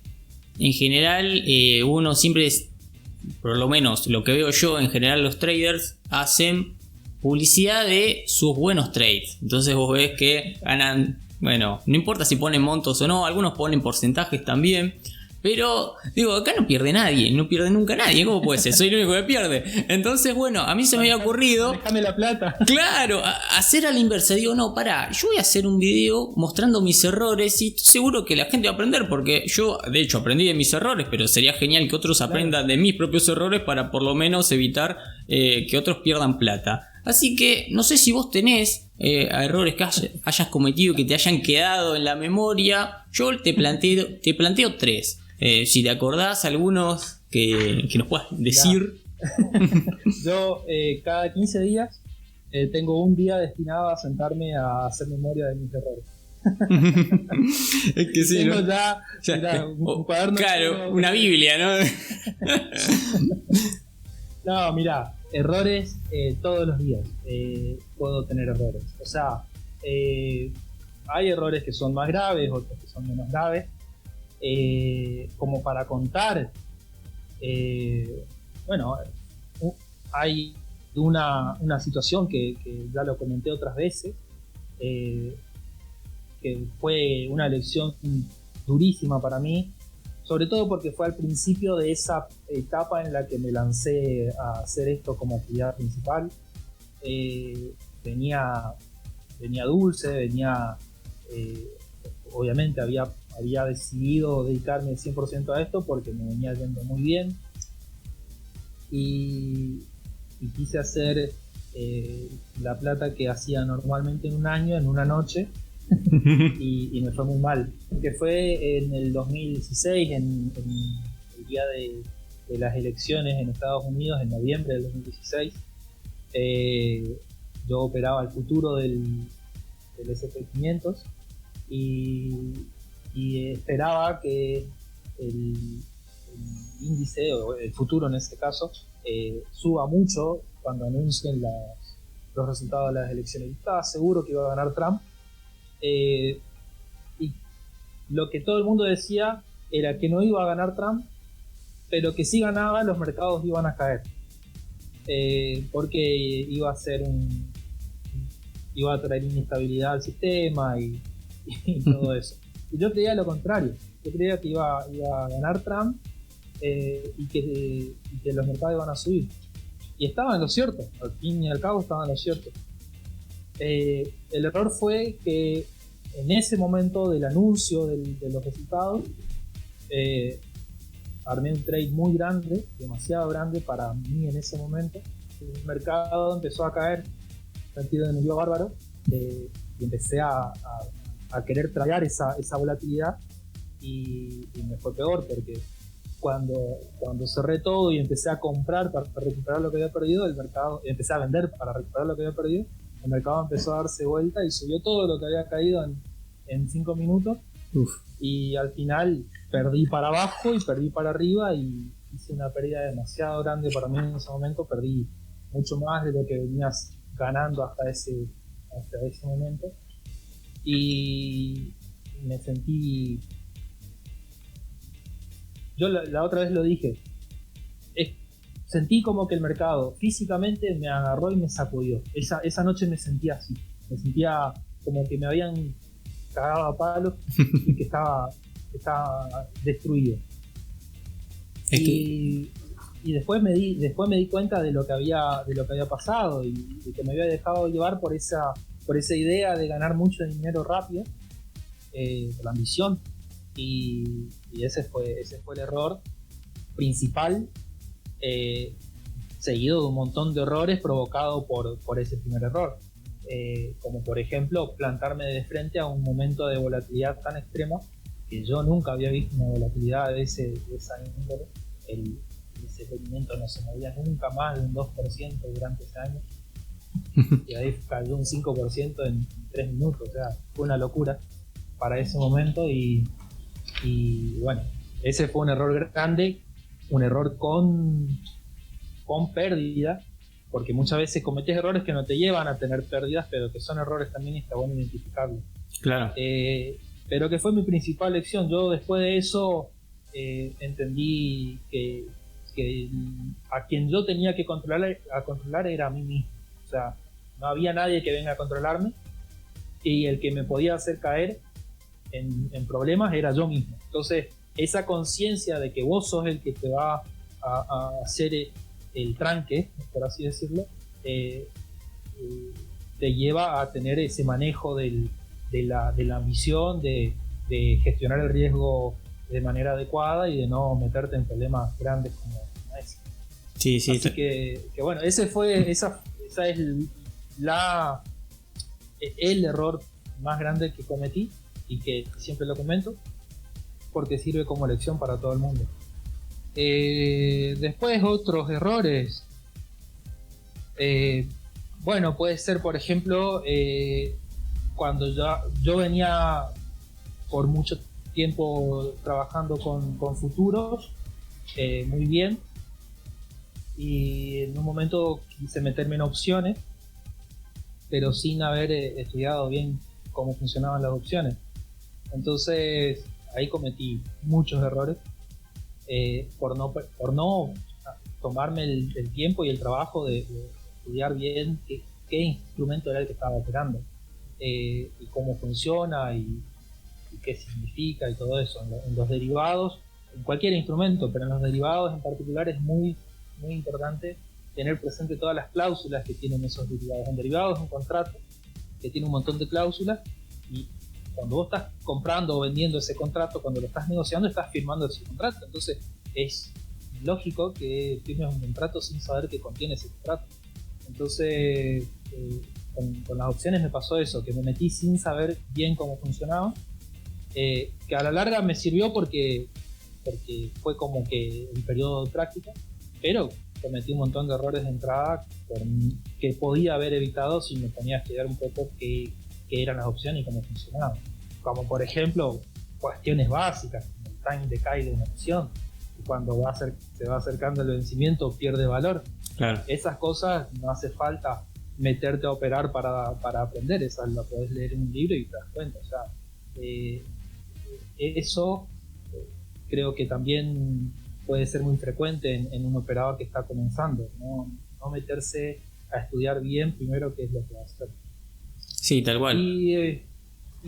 en general uno siempre, por lo menos lo que veo yo, en general los traders hacen publicidad de sus buenos trades. Entonces vos ves que ganan, bueno, no importa si ponen montos o no, algunos ponen porcentajes también. Pero, digo, acá no pierde nadie, no pierde nunca nadie. ¿Cómo puede ser? Soy el único que pierde. Entonces, bueno, a mí se me había ocurrido... Déjame la plata. Claro, hacer a la inversa. Digo, no, pará, yo voy a hacer un video mostrando mis errores y estoy seguro que la gente va a aprender, porque yo, de hecho, aprendí de mis errores, pero sería genial que otros aprendan de mis propios errores para por lo menos evitar que otros pierdan plata. Así que, no sé si vos tenés errores que hayas cometido, que te hayan quedado en la memoria. Yo te planteo 3. Si te acordás algunos que nos puedas decir. Yo cada 15 días tengo un día destinado a sentarme a hacer memoria de mis errores. Es que sí, tengo ¿no? ya un cuaderno. Claro, una Biblia, ¿no? No, mirá, errores todos los días puedo tener errores. O sea, hay errores que son más graves, otros que son menos graves. Como para contar, bueno, hay una situación que ya lo comenté otras veces, que fue una lección durísima para mí, sobre todo porque fue al principio de esa etapa en la que me lancé a hacer esto como actividad principal. Venía dulce, obviamente había decidido dedicarme 100% a esto porque me venía yendo muy bien, y quise hacer la plata que hacía normalmente en un año, en una noche, y me fue muy mal, que fue en el 2016, en el día de las elecciones en Estados Unidos, en noviembre del 2016. Yo operaba el futuro del S&P 500 y esperaba que el índice, o el futuro en este caso, suba mucho cuando anuncien los resultados de las elecciones. Estaba seguro que iba a ganar Trump, y lo que todo el mundo decía era que no iba a ganar Trump, pero que si ganaba los mercados iban a caer, porque iba a traer inestabilidad al sistema y todo eso. Y yo creía lo contrario. Yo creía que iba a ganar Trump, y que los mercados iban a subir. Y estaba en lo cierto. Al fin y al cabo estaba en lo cierto. El error fue que en ese momento del anuncio de los resultados, armé un trade muy grande, demasiado grande para mí en ese momento. El mercado empezó a caer, sentido de me dio bárbaro, y empecé a querer tragar esa volatilidad, y me fue peor, porque cuando cerré todo y empecé a comprar para recuperar lo que había perdido, el mercado, empecé a vender para recuperar lo que había perdido, el mercado empezó a darse vuelta y subió todo lo que había caído en 5 minutos. Uf. Y al final perdí para abajo y perdí para arriba, y hice una pérdida demasiado grande para mí en ese momento. Perdí mucho más de lo que venías ganando hasta ese momento, y me sentí yo la otra vez lo dije, sentí como que el mercado físicamente me agarró y me sacudió. Esa noche me sentía así, me sentía como que me habían cagado a palos y que estaba destruido. Y después me di cuenta de lo que había pasado y que me había dejado llevar por esa idea de ganar mucho dinero rápido, la ambición, y ese fue el error principal, seguido de un montón de errores provocados por ese primer error, como por ejemplo plantarme de frente a un momento de volatilidad tan extrema que yo nunca había visto una volatilidad de esa índole. Ese rendimiento no se movía nunca más de un 2% durante ese año y ahí cayó un 5% en 3 minutos, o sea, fue una locura para ese momento y bueno, ese fue un error grande, un error con pérdida, porque muchas veces cometes errores que no te llevan a tener pérdidas, pero que son errores también y está bueno identificarlos. Claro. Pero que fue mi principal lección. Yo después de eso entendí que a quien yo tenía que controlar era a mí mismo. O sea, no había nadie que venga a controlarme y el que me podía hacer caer en problemas era yo mismo. Entonces, esa conciencia de que vos sos el que te va a hacer el tranque, por así decirlo, te lleva a tener ese manejo de la misión, de gestionar el riesgo de manera adecuada y de no meterte en problemas grandes como ese. Sí. Así que bueno, esa es el error más grande que cometí y que siempre lo comento porque sirve como lección para todo el mundo. Después otros errores, bueno, puede ser por ejemplo cuando yo venía por mucho tiempo trabajando con futuros, muy bien, y en un momento quise meterme en opciones pero sin haber estudiado bien cómo funcionaban las opciones. Entonces ahí cometí muchos errores por no tomarme el tiempo y el trabajo de estudiar bien qué instrumento era el que estaba operando, y cómo funciona y qué significa y todo eso. En los derivados, en cualquier instrumento, pero en los derivados en particular es muy, muy importante tener presente todas las cláusulas que tienen esos derivados. En derivados es un contrato que tiene un montón de cláusulas y cuando vos estás comprando o vendiendo ese contrato, cuando lo estás negociando, estás firmando ese contrato. Entonces es lógico que firmes un contrato sin saber qué contiene ese contrato. Entonces con las opciones me pasó eso, que me metí sin saber bien cómo funcionaba, que a la larga me sirvió porque fue como que un periodo de práctica, pero cometí un montón de errores de entrada que podía haber evitado si me ponía a estudiar un poco qué eran las opciones y cómo funcionaban. Como por ejemplo, cuestiones básicas, como el time decay de una opción, y cuando se va acercando el vencimiento pierde valor. Claro. Esas cosas no hace falta meterte a operar para aprender, esas lo podés leer en un libro y te das cuenta. O sea, eso creo que también puede ser muy frecuente en un operador que está comenzando, no meterse a estudiar bien primero qué es lo que va a hacer. Sí, tal cual. Y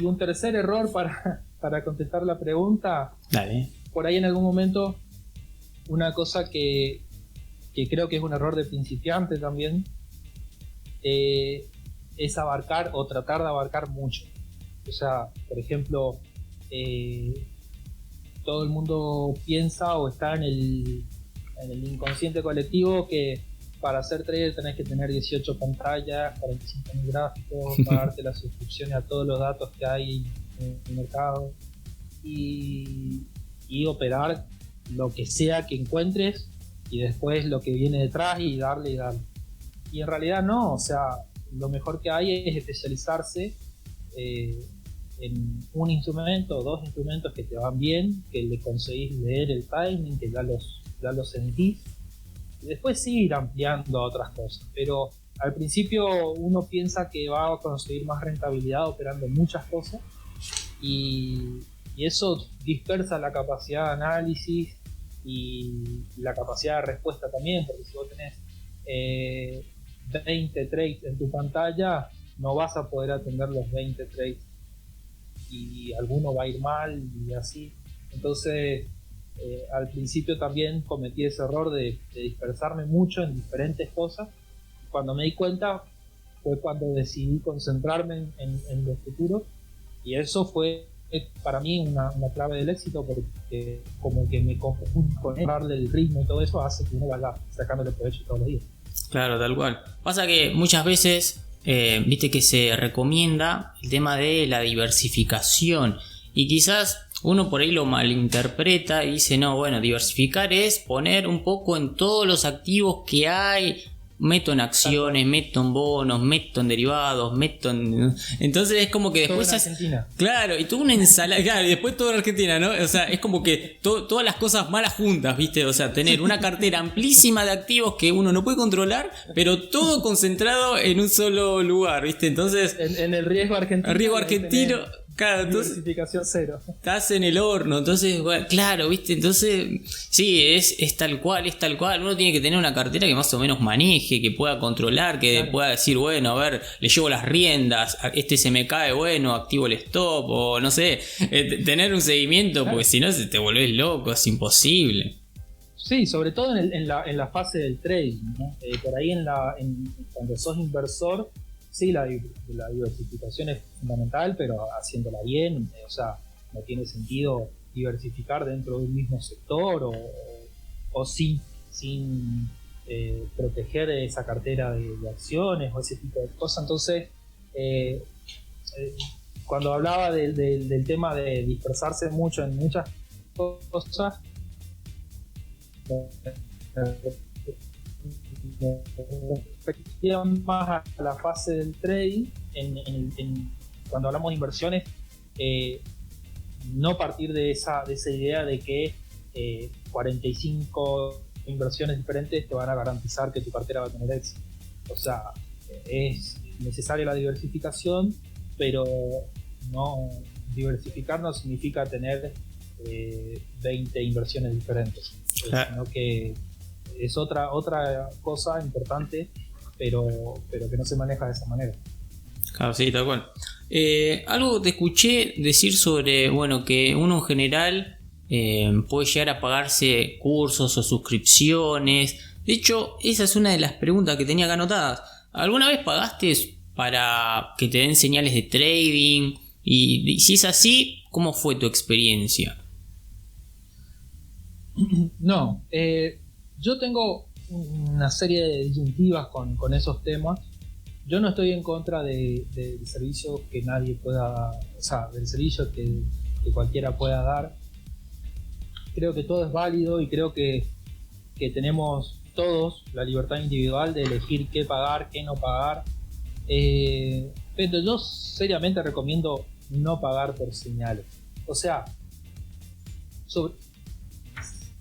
un tercer error para contestar la pregunta. Dale. Por ahí en algún momento, una cosa que creo que es un error de principiante también, es abarcar o tratar de abarcar mucho. O sea, por ejemplo, todo el mundo piensa o está en el inconsciente colectivo que para ser trader tenés que tener 18 pantallas, 45.000 gráficos, pagarte las suscripciones a todos los datos que hay en el mercado y operar lo que sea que encuentres y después lo que viene detrás y darle. Y en realidad no, o sea, lo mejor que hay es especializarse en un instrumento o dos instrumentos que te van bien, que le conseguís leer el timing, que ya los sentís, y después sí ir ampliando a otras cosas. Pero al principio uno piensa que va a conseguir más rentabilidad operando muchas cosas y eso dispersa la capacidad de análisis y la capacidad de respuesta también, porque si vos tenés 20 trades en tu pantalla, no vas a poder atender los 20 trades y alguno va a ir mal y así. Entonces al principio también cometí ese error de dispersarme mucho en diferentes cosas. Cuando me di cuenta fue cuando decidí concentrarme en lo futuro, y eso fue para mí una clave del éxito, porque como que me confundí con darle el ritmo y todo eso hace que uno vaya sacándole provecho todos los días. Claro, tal cual. Pasa que muchas veces viste que se recomienda el tema de la diversificación, y quizás uno por ahí lo malinterpreta y dice, no, bueno, diversificar es poner un poco en todos los activos que hay. Meto en acciones, meto en bonos, meto en derivados, meto en... Entonces es como que después... Todo en Argentina. Claro, y toda una ensalada... Claro, y después todo en Argentina, ¿no? O sea, es como que todas las cosas malas juntas, ¿viste? O sea, tener una cartera amplísima de activos que uno no puede controlar, pero todo concentrado en un solo lugar, ¿viste? Entonces... En el riesgo argentino. El riesgo argentino... Claro, entonces, diversificación cero. Estás en el horno, entonces, bueno, claro, ¿viste? Entonces, sí, es tal cual, es tal cual. Uno tiene que tener una cartera que más o menos maneje, que pueda controlar, que pueda decir, bueno, a ver, le llevo las riendas, este se me cae, bueno, activo el stop, o no sé, tener un seguimiento, porque si no, te volvés loco, es imposible. Sí, sobre todo en la fase del trading, ¿no? Por ahí cuando sos inversor, sí, la diversificación es fundamental, pero haciéndola bien. O sea, no tiene sentido diversificar dentro de un mismo sector o sin proteger esa cartera de acciones o ese tipo de cosas. Entonces, cuando hablaba del tema de dispersarse mucho en muchas cosas, más a la fase del trading, cuando hablamos de inversiones, no partir de esa idea de que 45 inversiones diferentes te van a garantizar que tu cartera va a tener éxito. O sea, es necesaria la diversificación, pero no diversificar no significa tener 20 inversiones diferentes, sino que es otra cosa importante, pero que no se maneja de esa manera. Claro, sí, tal cual. Algo te escuché decir sobre, bueno, que uno en general puede llegar a pagarse cursos o suscripciones. De hecho, esa es una de las preguntas que tenía acá anotadas. ¿Alguna vez pagaste para que te den señales de trading? Y si es así, ¿cómo fue tu experiencia? No, yo tengo una serie de disyuntivas con esos temas. Yo no estoy en contra del servicio que nadie pueda, o sea, del servicio que cualquiera pueda dar. Creo que todo es válido y creo que tenemos todos la libertad individual de elegir qué pagar, qué no pagar. Pero yo seriamente recomiendo no pagar por señales. O sea,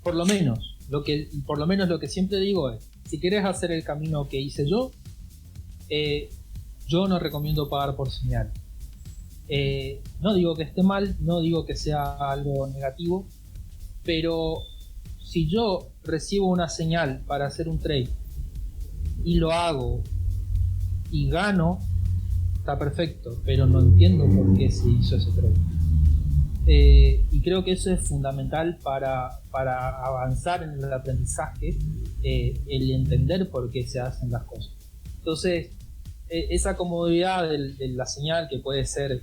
por lo menos lo que siempre digo es, si querés hacer el camino que hice yo no recomiendo pagar por señal. No digo que esté mal, no digo que sea algo negativo, pero si yo recibo una señal para hacer un trade y lo hago y gano, está perfecto, pero no entiendo por qué se hizo ese trade. Y creo que eso es fundamental para avanzar en el aprendizaje, el entender por qué se hacen las cosas. Entonces, esa comodidad de la señal, que pueden ser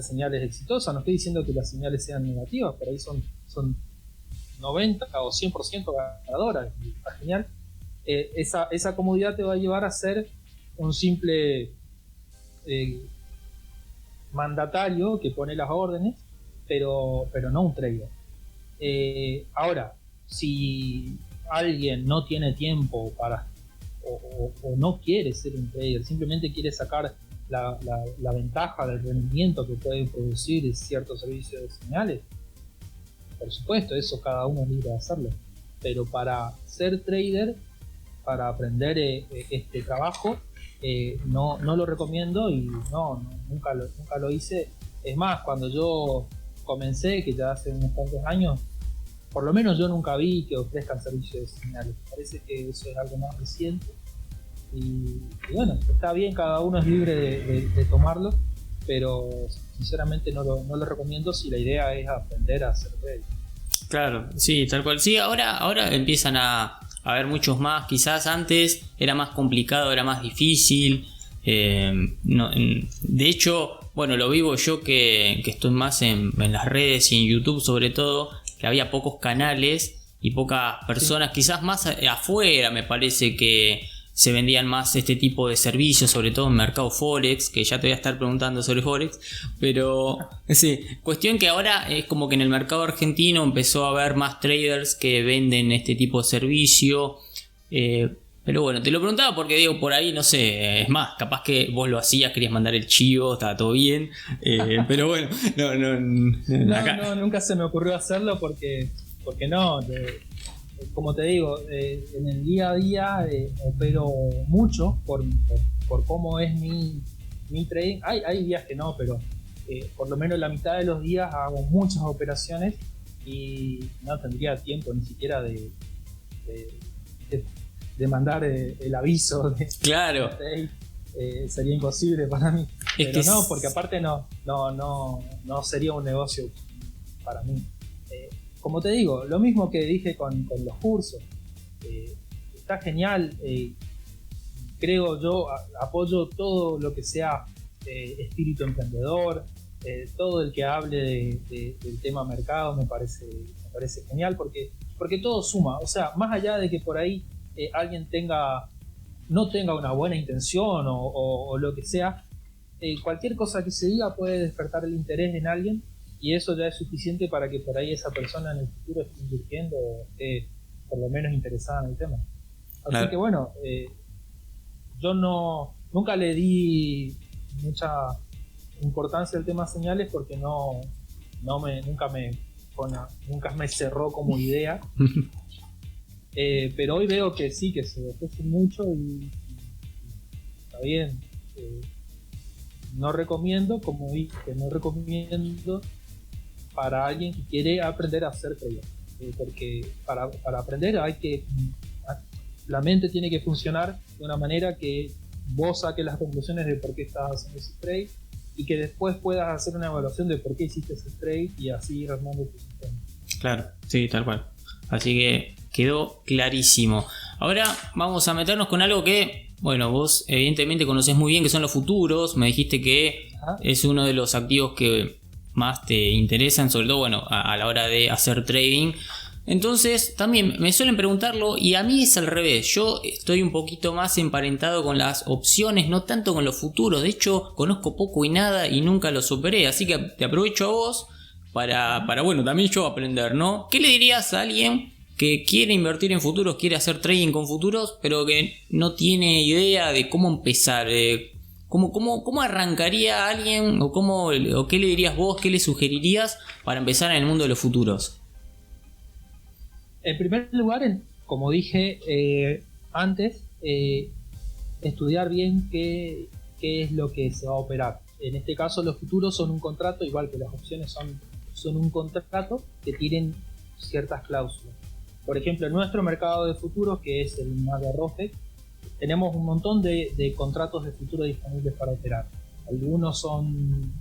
señales exitosas, no estoy diciendo que las señales sean negativas, pero ahí son 90 o 100% ganadoras, está genial. Esa comodidad te va a llevar a ser un simple mandatario que pone las órdenes, pero no un trader. Ahora, si alguien no tiene tiempo para o no quiere ser un trader, simplemente quiere sacar la ventaja del rendimiento que puede producir ciertos servicios de señales, por supuesto, eso cada uno es libre de hacerlo, pero para ser trader, para aprender este trabajo, no lo recomiendo y nunca lo hice. Es más, cuando yo comencé, que ya hace unos cuantos años, por lo menos yo nunca vi que ofrezcan servicios de señales. Parece que eso es algo más reciente. Y bueno, está bien, cada uno es libre de tomarlo, pero sinceramente no lo recomiendo si la idea es aprender a hacer trading. Claro, sí, tal cual. Sí, ahora empiezan a haber muchos más. Quizás antes era más complicado, era más difícil. De hecho, bueno, lo vivo yo que estoy más en las redes y en YouTube sobre todo, que había pocos canales y pocas personas, sí. Quizás más afuera me parece que se vendían más este tipo de servicios, sobre todo en mercado Forex, que ya te voy a estar preguntando sobre Forex, pero sí, cuestión que ahora es como que en el mercado argentino empezó a haber más traders que venden este tipo de servicio, pero bueno, te lo preguntaba porque digo, por ahí no sé, es más, capaz que vos lo hacías, querías mandar el chivo, estaba todo bien, pero bueno, no, nunca se me ocurrió hacerlo porque no, como te digo, en el día a día opero mucho por cómo es mi trading. Hay días que no, pero por lo menos la mitad de los días hago muchas operaciones y no tendría tiempo ni siquiera de mandar el aviso claro. Sería imposible para mí. Pero no, porque aparte no sería un negocio para mí. Como te digo, lo mismo que dije con los cursos. Está genial. Creo yo, apoyo todo lo que sea espíritu emprendedor, todo el que hable del tema mercado me parece genial porque todo suma. O sea, más allá de que por ahí alguien no tenga una buena intención o lo que sea, cualquier cosa que se diga puede despertar el interés en alguien. Y eso ya es suficiente para que por ahí esa persona en el futuro esté invirtiendo o esté por lo menos interesada en el tema. Así claro. Que bueno, yo nunca le di mucha importancia al tema señales porque nunca me cerró como idea. Pero hoy veo que sí, que se ofrece mucho y está bien. No recomiendo, como dije, no recomiendo para alguien que quiere aprender a hacer trading, porque para aprender la mente tiene que funcionar de una manera que vos saques las conclusiones de por qué estás haciendo ese trade y que después puedas hacer una evaluación de por qué hiciste ese trade y así ir armando tu sistema. Claro, sí, tal cual. Así que quedó clarísimo. Ahora vamos a meternos con algo que, bueno, vos evidentemente conocés muy bien, que son los futuros. Me dijiste que es uno de los activos que más te interesan, sobre todo, bueno, a la hora de hacer trading. Entonces, también me suelen preguntarlo y a mí es al revés. Yo estoy un poquito más emparentado con las opciones, no tanto con los futuros. De hecho, conozco poco y nada y nunca lo superé. Así que te aprovecho a vos para bueno, también yo aprender, ¿no? ¿Qué le dirías a alguien que quiere invertir en futuros, quiere hacer trading con futuros, pero que no tiene idea de cómo empezar? ¿Cómo arrancaría a alguien o qué le dirías vos, qué le sugerirías para empezar en el mundo de los futuros? En primer lugar, como dije antes, estudiar bien qué es lo que se va a operar. En este caso, los futuros son un contrato, igual que las opciones son un contrato que tienen ciertas cláusulas. Por ejemplo, en nuestro mercado de futuros, que es el más de ROFEX, tenemos un montón de contratos de futuro disponibles para operar. Algunos son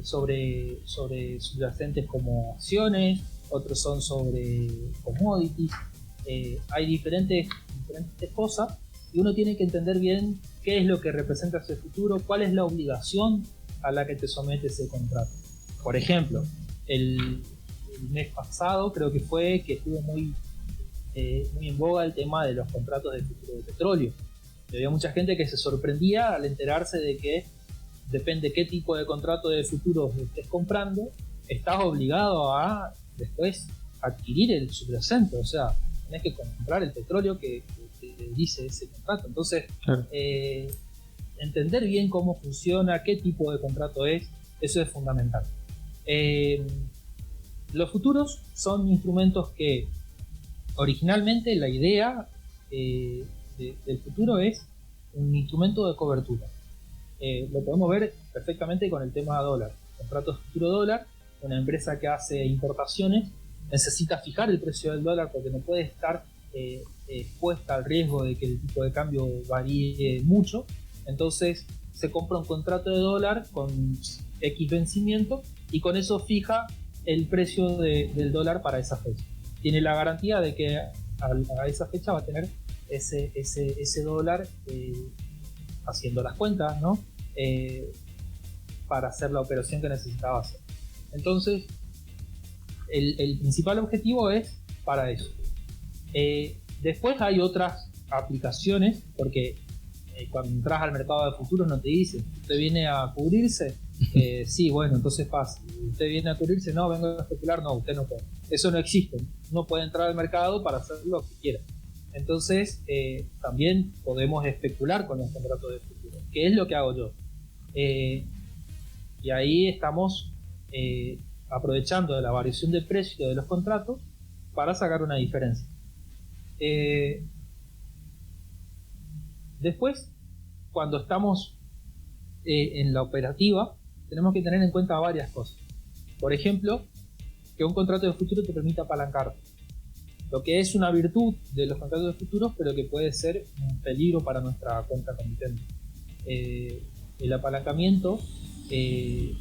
sobre subyacentes como acciones, otros son sobre commodities. Hay diferentes cosas y uno tiene que entender bien qué es lo que representa ese futuro, cuál es la obligación a la que te somete ese contrato. Por ejemplo, el mes pasado creo que fue que estuvo muy en boga el tema de los contratos de futuro de petróleo. Y había mucha gente que se sorprendía al enterarse de que depende qué tipo de contrato de futuro estés comprando, estás obligado a después adquirir el subyacente, o sea, tenés que comprar el petróleo que dice ese contrato. Entonces, claro. Entender bien cómo funciona, qué tipo de contrato es, eso es fundamental. Los futuros son instrumentos que originalmente la idea del futuro es un instrumento de cobertura. Lo podemos ver perfectamente con el tema de dólar. Contratos de futuro dólar, una empresa que hace importaciones necesita fijar el precio del dólar porque no puede estar expuesta al riesgo de que el tipo de cambio varíe mucho. Entonces se compra un contrato de dólar con X vencimiento y con eso fija el precio del dólar para esa fecha. Tiene la garantía de que a esa fecha va a tener ese dólar haciendo las cuentas, ¿no? Para hacer la operación que necesitaba hacer. Entonces, el principal objetivo es para eso. Después hay otras aplicaciones, porque cuando entras al mercado de futuros no te dicen, ¿usted viene a cubrirse? Sí, bueno, entonces pasa. ¿Usted viene a cubrirse? No, vengo a especular. No, usted no puede. Eso no existe. Uno puede entrar al mercado para hacer lo que quiera. Entonces, también podemos especular con los contratos de futuros, que es lo que hago yo. Y ahí estamos aprovechando de la variación de precio de los contratos para sacar una diferencia. Después, cuando estamos en la operativa, tenemos que tener en cuenta varias cosas. Por ejemplo, que un contrato de futuro te permita apalancar, lo que es una virtud de los contratos de futuros, pero que puede ser un peligro para nuestra cuenta comitente. El apalancamiento tiene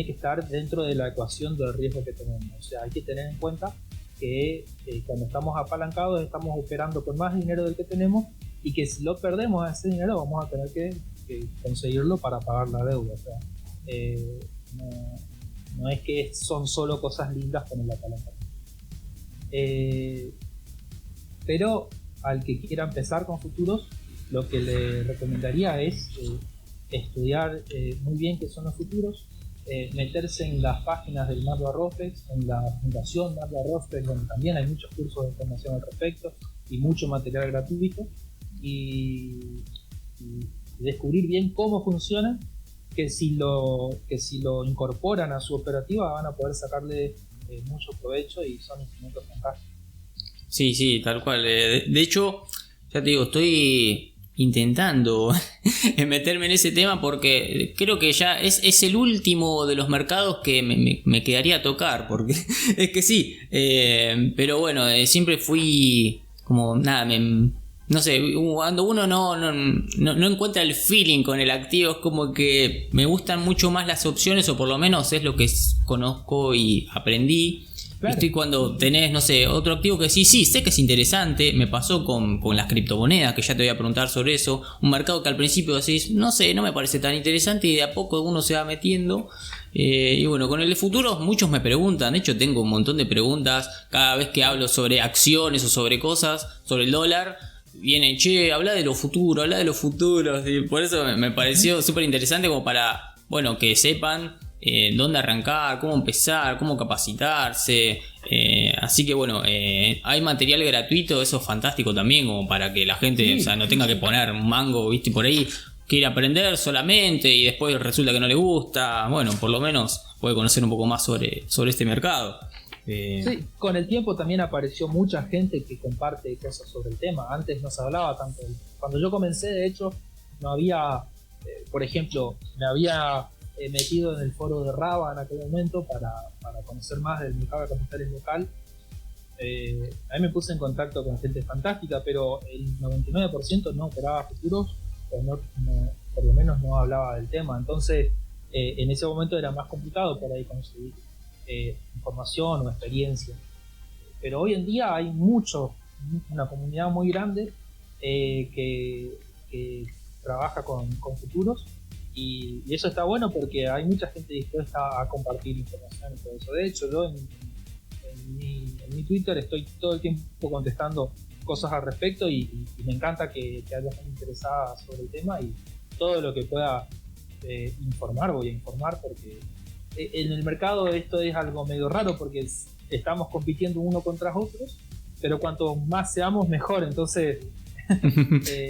que estar dentro de la ecuación del riesgo que tenemos. O sea, hay que tener en cuenta que cuando estamos apalancados estamos operando con más dinero del que tenemos y que si lo perdemos a ese dinero vamos a tener que conseguirlo para pagar la deuda. O sea, no es que son solo cosas lindas con el apalancamiento. Pero al que quiera empezar con futuros, lo que le recomendaría es estudiar muy bien qué son los futuros, meterse en las páginas del Marlo Rospex, en la fundación Marlo Rospex, donde también hay muchos cursos de información al respecto y mucho material gratuito, y descubrir bien cómo funcionan, que si lo incorporan a su operativa van a poder sacarle mucho provecho y son instrumentos fantásticos. Sí, tal cual. De hecho, ya te digo, estoy intentando meterme en ese tema porque creo que ya es el último de los mercados que me quedaría a tocar, porque es que sí, pero bueno, siempre fui como nada, no sé, cuando uno no encuentra el feeling con el activo, es como que me gustan mucho más las opciones, o por lo menos es lo que conozco y aprendí. Claro. Estoy cuando tenés, no sé, otro activo que sí, sé que es interesante. Me pasó con las criptomonedas, que ya te voy a preguntar sobre eso. Un mercado que al principio decís, no sé, no me parece tan interesante, y de a poco uno se va metiendo. Y bueno, con el de futuros muchos me preguntan. De hecho tengo un montón de preguntas cada vez que hablo sobre acciones o sobre cosas, sobre el dólar. Vienen, che, habla de los futuros. Y por eso me pareció súper interesante, como para, bueno, que sepan dónde arrancar, cómo empezar, cómo capacitarse. Así que bueno, hay material gratuito, eso es fantástico también, como para que la gente, sí, o sea, no tenga que poner un mango, viste, por ahí quiere aprender solamente y después resulta que no le gusta. Bueno, por lo menos puede conocer un poco más sobre este mercado. Sí, con el tiempo también apareció mucha gente que comparte cosas sobre el tema. Antes no se hablaba tanto. Cuando yo comencé, de hecho, no había, por ejemplo, me había metido en el foro de Raba en aquel momento para conocer más del mercado de capitales local. Ahí me puse en contacto con gente fantástica, pero el 99% no operaba futuros, o no, por lo menos no hablaba del tema. Entonces, en ese momento era más complicado por ahí conseguir información o experiencia. Pero hoy en día hay una comunidad muy grande que trabaja con futuros, y eso está bueno porque hay mucha gente dispuesta a compartir información y todo eso. De hecho, yo en mi Twitter estoy todo el tiempo contestando cosas al respecto, y me encanta que haya gente interesada sobre el tema, y todo lo que pueda informar voy a informar, porque en el mercado esto es algo medio raro porque estamos compitiendo uno contra otros, pero cuanto más seamos mejor. Entonces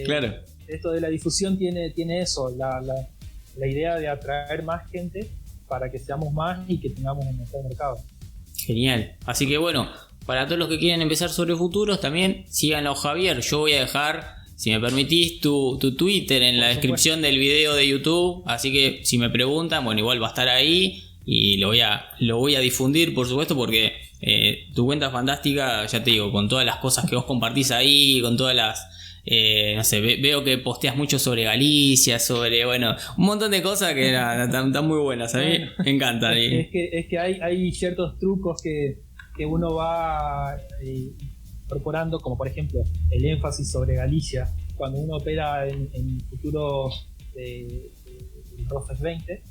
claro, esto de la difusión tiene eso, la idea de atraer más gente para que seamos más y que tengamos un mejor mercado. Genial. Así que bueno, para todos los que quieren empezar sobre futuros, también síganlo a Javier. Yo voy a dejar, si me permitís, tu Twitter en la descripción del video de YouTube. Así que si me preguntan, bueno, igual va a estar ahí, y lo voy a difundir, por supuesto, porque tu cuenta es fantástica, ya te digo, con todas las cosas que vos compartís ahí, con todas las... no sé, veo que posteas mucho sobre Galicia, sobre, bueno, un montón de cosas que están muy buenas. A mí me encantan. Es que hay ciertos trucos que uno va incorporando, como por ejemplo el énfasis sobre Galicia. Cuando uno opera en futuros de ROFES 20,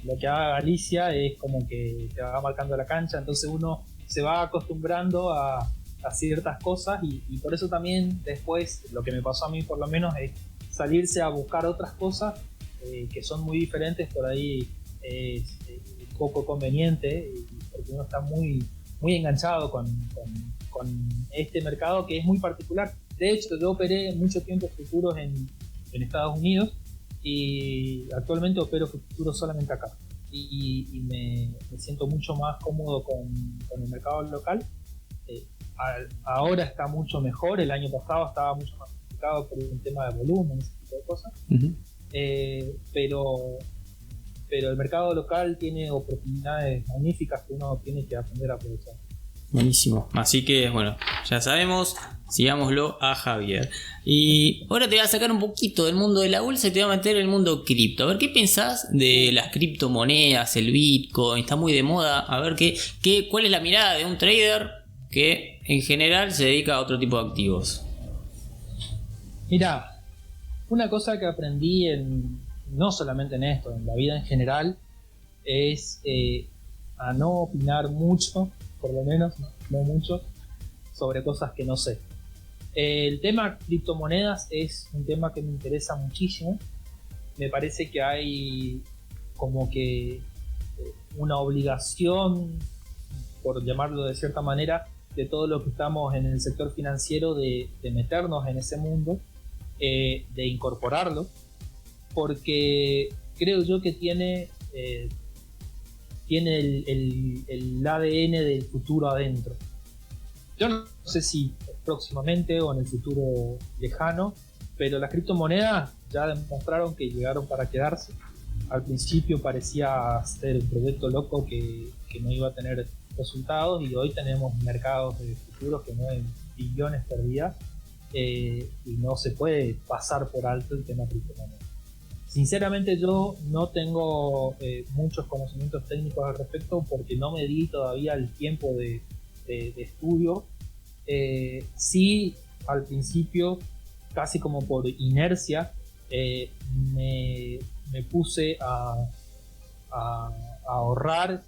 lo que haga Galicia es como que te va marcando la cancha, entonces uno se va acostumbrando a ciertas cosas y por eso también después lo que me pasó a mí por lo menos es salirse a buscar otras cosas que son muy diferentes. Por ahí es poco conveniente porque uno está muy enganchado con este mercado que es muy particular. De hecho, yo operé mucho tiempo futuros en Estados Unidos y actualmente opero futuros solamente acá y me siento mucho más cómodo con el mercado local. Ahora está mucho mejor, el año pasado estaba mucho más complicado por un tema de volumen, ese tipo de cosas. Uh-huh. Pero el mercado local tiene oportunidades magníficas que uno tiene que aprender a aprovechar. Buenísimo, así que bueno, ya sabemos, sigámoslo a Javier. Y ahora te voy a sacar un poquito del mundo de la bolsa y te voy a meter en el mundo cripto. A ver, ¿qué pensás de las criptomonedas, el Bitcoin? Está muy de moda. A ver, ¿cuál es la mirada de un trader que en general se dedica a otro tipo de activos? Mira, una cosa que aprendí no solamente en esto, en la vida en general, es a no opinar mucho, por lo menos, no mucho, sobre cosas que no sé. El tema criptomonedas es un tema que me interesa muchísimo. Me parece que hay como que una obligación, por llamarlo de cierta manera, de todos los que estamos en el sector financiero de meternos en ese mundo, de incorporarlo, porque creo yo que tiene el ADN del futuro adentro. Yo no sé si próximamente o en el futuro lejano, pero las criptomonedas ya demostraron que llegaron para quedarse. Al principio parecía ser un proyecto loco que no iba a tener resultados y hoy tenemos mercados de futuros que mueven billones por día y no se puede pasar por alto el tema criptomonedas. Sinceramente yo no tengo muchos conocimientos técnicos al respecto porque no me di todavía el tiempo de estudio. Sí, al principio, casi como por inercia, me puse a ahorrar,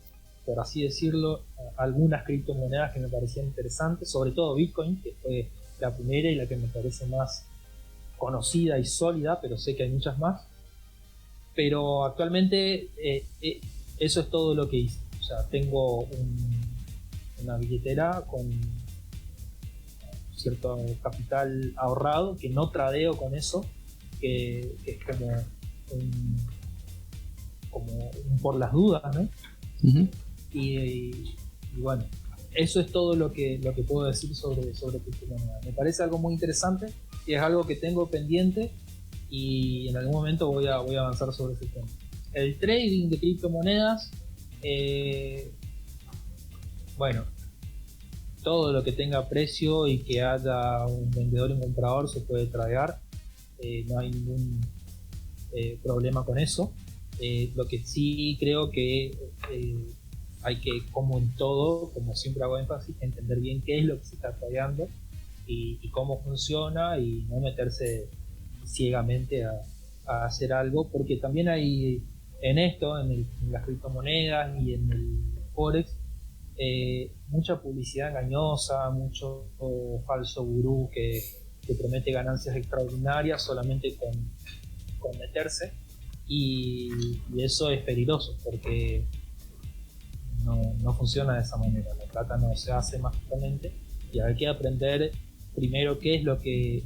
por así decirlo, algunas criptomonedas que me parecían interesantes, sobre todo Bitcoin, que fue la primera y la que me parece más conocida y sólida, pero sé que hay muchas más. Pero actualmente eso es todo lo que hice. O sea, tengo una billetera con cierto capital ahorrado, que no tradeo con eso, que es como un por las dudas, ¿no? Uh-huh. Y bueno, eso es todo lo que puedo decir sobre criptomonedas. Me parece algo muy interesante y es algo que tengo pendiente y en algún momento voy a avanzar sobre ese tema. El trading de criptomonedas, bueno, todo lo que tenga precio y que haya un vendedor y un comprador se puede tradear, no hay ningún problema con eso. Lo que sí creo que hay que, como en todo, como siempre hago énfasis, entender bien qué es lo que se está tradeando y cómo funciona y no meterse ciegamente a hacer algo, porque también hay en esto, en las criptomonedas y en el Forex, mucha publicidad engañosa, mucho falso gurú que promete ganancias extraordinarias solamente con meterse y eso es peligroso porque no funciona de esa manera. La plata no se hace mágicamente y hay que aprender primero qué es lo que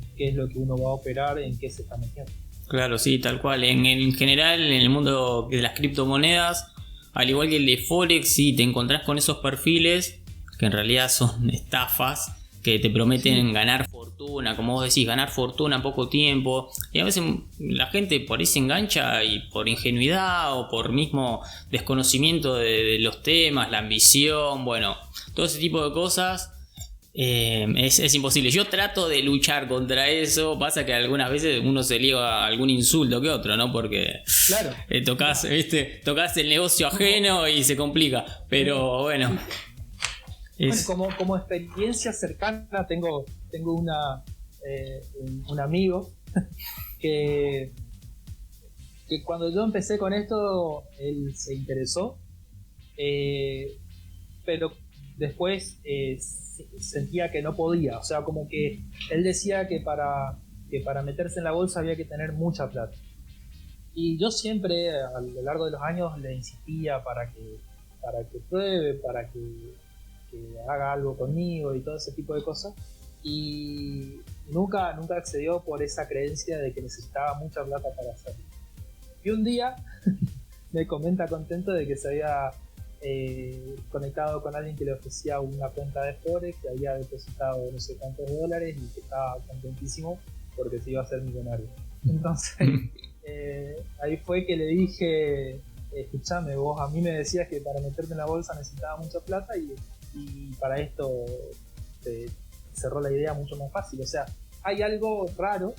uno va a operar, en qué se está metiendo. Claro, sí, tal cual. En general, en el mundo de las criptomonedas, al igual que el de Forex, sí, te encontrás con esos perfiles que en realidad son estafas, que te prometen ganar fortuna, como vos decís, ganar fortuna en poco tiempo. Y a veces la gente por ahí se engancha y por ingenuidad o por mismo desconocimiento de los temas, la ambición, bueno, todo ese tipo de cosas. Es imposible. Yo trato de luchar contra eso. Pasa que algunas veces uno se liga a algún insulto que otro, ¿no? Porque claro, tocas el negocio ajeno y se complica. Pero bueno. Como experiencia cercana tengo un amigo que cuando yo empecé con esto él se interesó, pero después sentía que no podía, o sea, como que él decía que para meterse en la bolsa había que tener mucha plata. Y yo siempre a lo largo de los años le insistía para que pruebe, para que haga algo conmigo y todo ese tipo de cosas. Y nunca accedió por esa creencia de que necesitaba mucha plata para hacerlo. Y un día me comenta contento de que se había conectado con alguien que le ofrecía una cuenta de Forex, que había depositado no sé cuántos dólares y que estaba contentísimo porque se iba a hacer millonario. Entonces ahí fue que le dije, escuchame, vos a mí me decías que para meterte en la bolsa necesitaba mucha plata y para esto te cerró la idea mucho más fácil. O sea, hay algo raro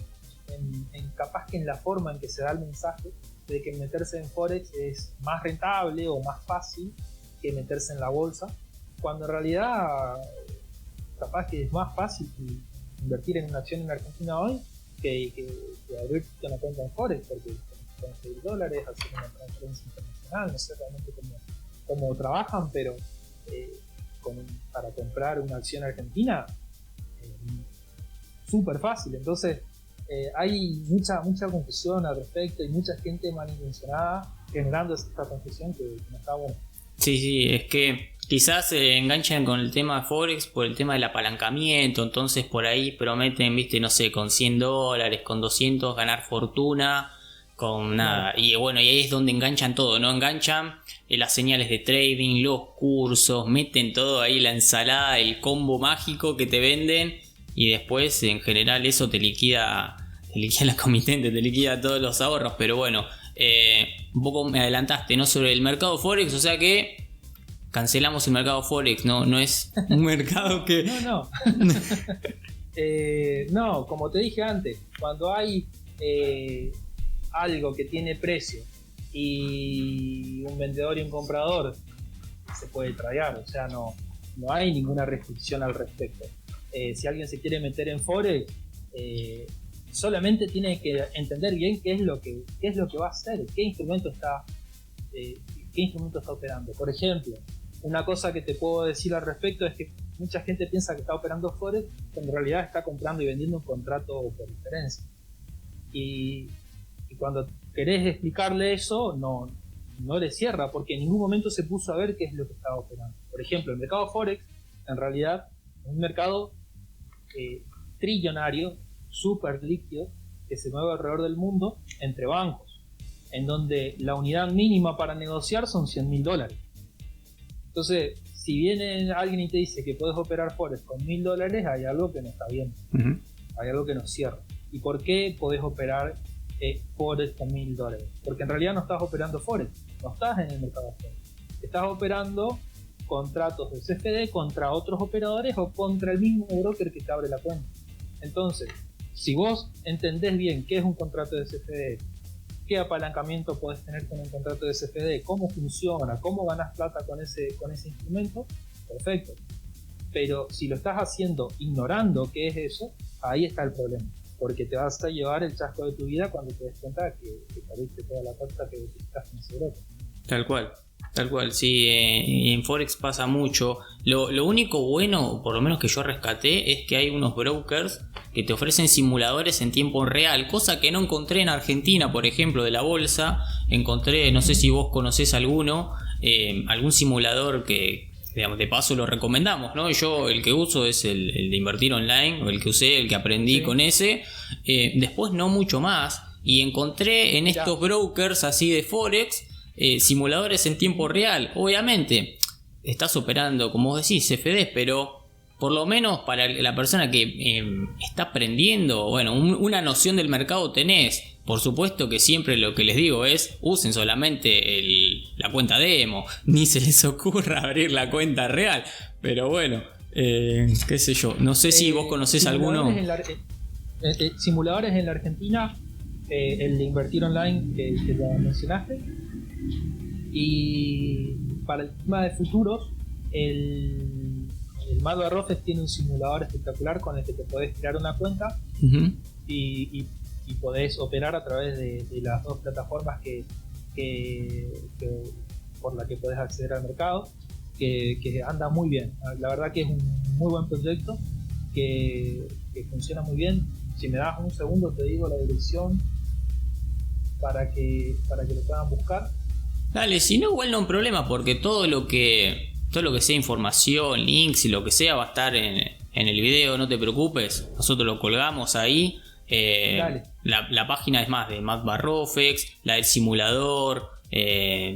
en capaz que en la forma en que se da el mensaje de que meterse en Forex es más rentable o más fácil que meterse en la bolsa, cuando en realidad capaz que es más fácil invertir en una acción en Argentina hoy que abrir una cuenta en Forex, porque conseguir dólares, hacer una transferencia internacional, no sé realmente cómo trabajan, pero para comprar una acción argentina súper fácil. Entonces hay mucha confusión al respecto y mucha gente malintencionada generando esta confusión que no está bueno. Sí, es que quizás se enganchan con el tema de Forex por el tema del apalancamiento, entonces por ahí prometen, viste, no sé, con $100, con 200 ganar fortuna, con nada. Y bueno, y ahí es donde enganchan todo, ¿no? Enganchan las señales de trading, los cursos, meten todo ahí, la ensalada, el combo mágico que te venden y después en general eso te liquida la comitente, te liquida todos los ahorros. Pero bueno, un poco me adelantaste, ¿no? Sobre el mercado Forex, o sea que cancelamos el mercado Forex, no es un mercado que... No. No, como te dije antes, cuando hay algo que tiene precio y un vendedor y un comprador, se puede tradear, o sea, no hay ninguna restricción al respecto. Si alguien se quiere meter en Forex, solamente tiene que entender bien qué es lo que va a hacer, qué instrumento está operando. Por ejemplo, una cosa que te puedo decir al respecto es que mucha gente piensa que está operando Forex, cuando en realidad está comprando y vendiendo un contrato por diferencia. Y cuando querés explicarle eso, no le cierra, porque en ningún momento se puso a ver qué es lo que estaba operando. Por ejemplo, el mercado Forex, en realidad, es un mercado trillonario, súper líquido, que se mueve alrededor del mundo entre bancos, en donde la unidad mínima para negociar son $100.000. Entonces, si viene alguien y te dice que puedes operar Forex con $1.000, hay algo que no está bien. Uh-huh. Hay algo que nos cierra. ¿Y por qué podés operar Forex con $1.000? Porque en realidad no estás operando Forex, no estás en el mercado Forex. Estás operando contratos de CFD contra otros operadores o contra el mismo broker que te abre la cuenta. Entonces, si vos entendés bien qué es un contrato de CFD, qué apalancamiento podés tener con un contrato de CFD, cómo funciona, cómo ganás plata con ese instrumento, perfecto. Pero si lo estás haciendo ignorando qué es eso, ahí está el problema. Porque te vas a llevar el chasco de tu vida cuando te des cuenta que perdiste toda la plata que depositaste en ese broker. Tal cual, sí, en Forex pasa mucho. Lo único bueno, por lo menos que yo rescaté, es que hay unos brokers que te ofrecen simuladores en tiempo real, cosa que no encontré en Argentina, por ejemplo, de la bolsa. Encontré, no sé si vos conocés alguno, algún simulador que, digamos, de paso lo recomendamos, ¿no? Yo el que uso es el de invertir online, o el que usé, el que aprendí con ese. Después no mucho más. Y encontré en estos brokers así de Forex simuladores en tiempo real. Obviamente estás operando, como vos decís, CFDs, pero por lo menos para la persona que está aprendiendo, bueno, una noción del mercado tenés. Por supuesto que siempre lo que les digo es, usen solamente la cuenta demo, ni se les ocurra abrir la cuenta real. Pero bueno, qué sé yo, no sé si vos conocés alguno. Simuladores en la Argentina, el de Invertir Online que ya mencionaste. Y para el tema de futuros, el Matt Barrofes tiene un simulador espectacular con el que te podés crear una cuenta y podés operar a través de las dos plataformas que por la que podés acceder al mercado, que anda muy bien. La verdad que es un muy buen proyecto que funciona muy bien. Si me das un segundo te digo la dirección para que lo puedan buscar. Dale, si no, igual no hay problema, porque todo lo que sea información, links y lo que sea va a estar en el video, no te preocupes, nosotros lo colgamos ahí. La página es más de Matt Barrofes, la del simulador,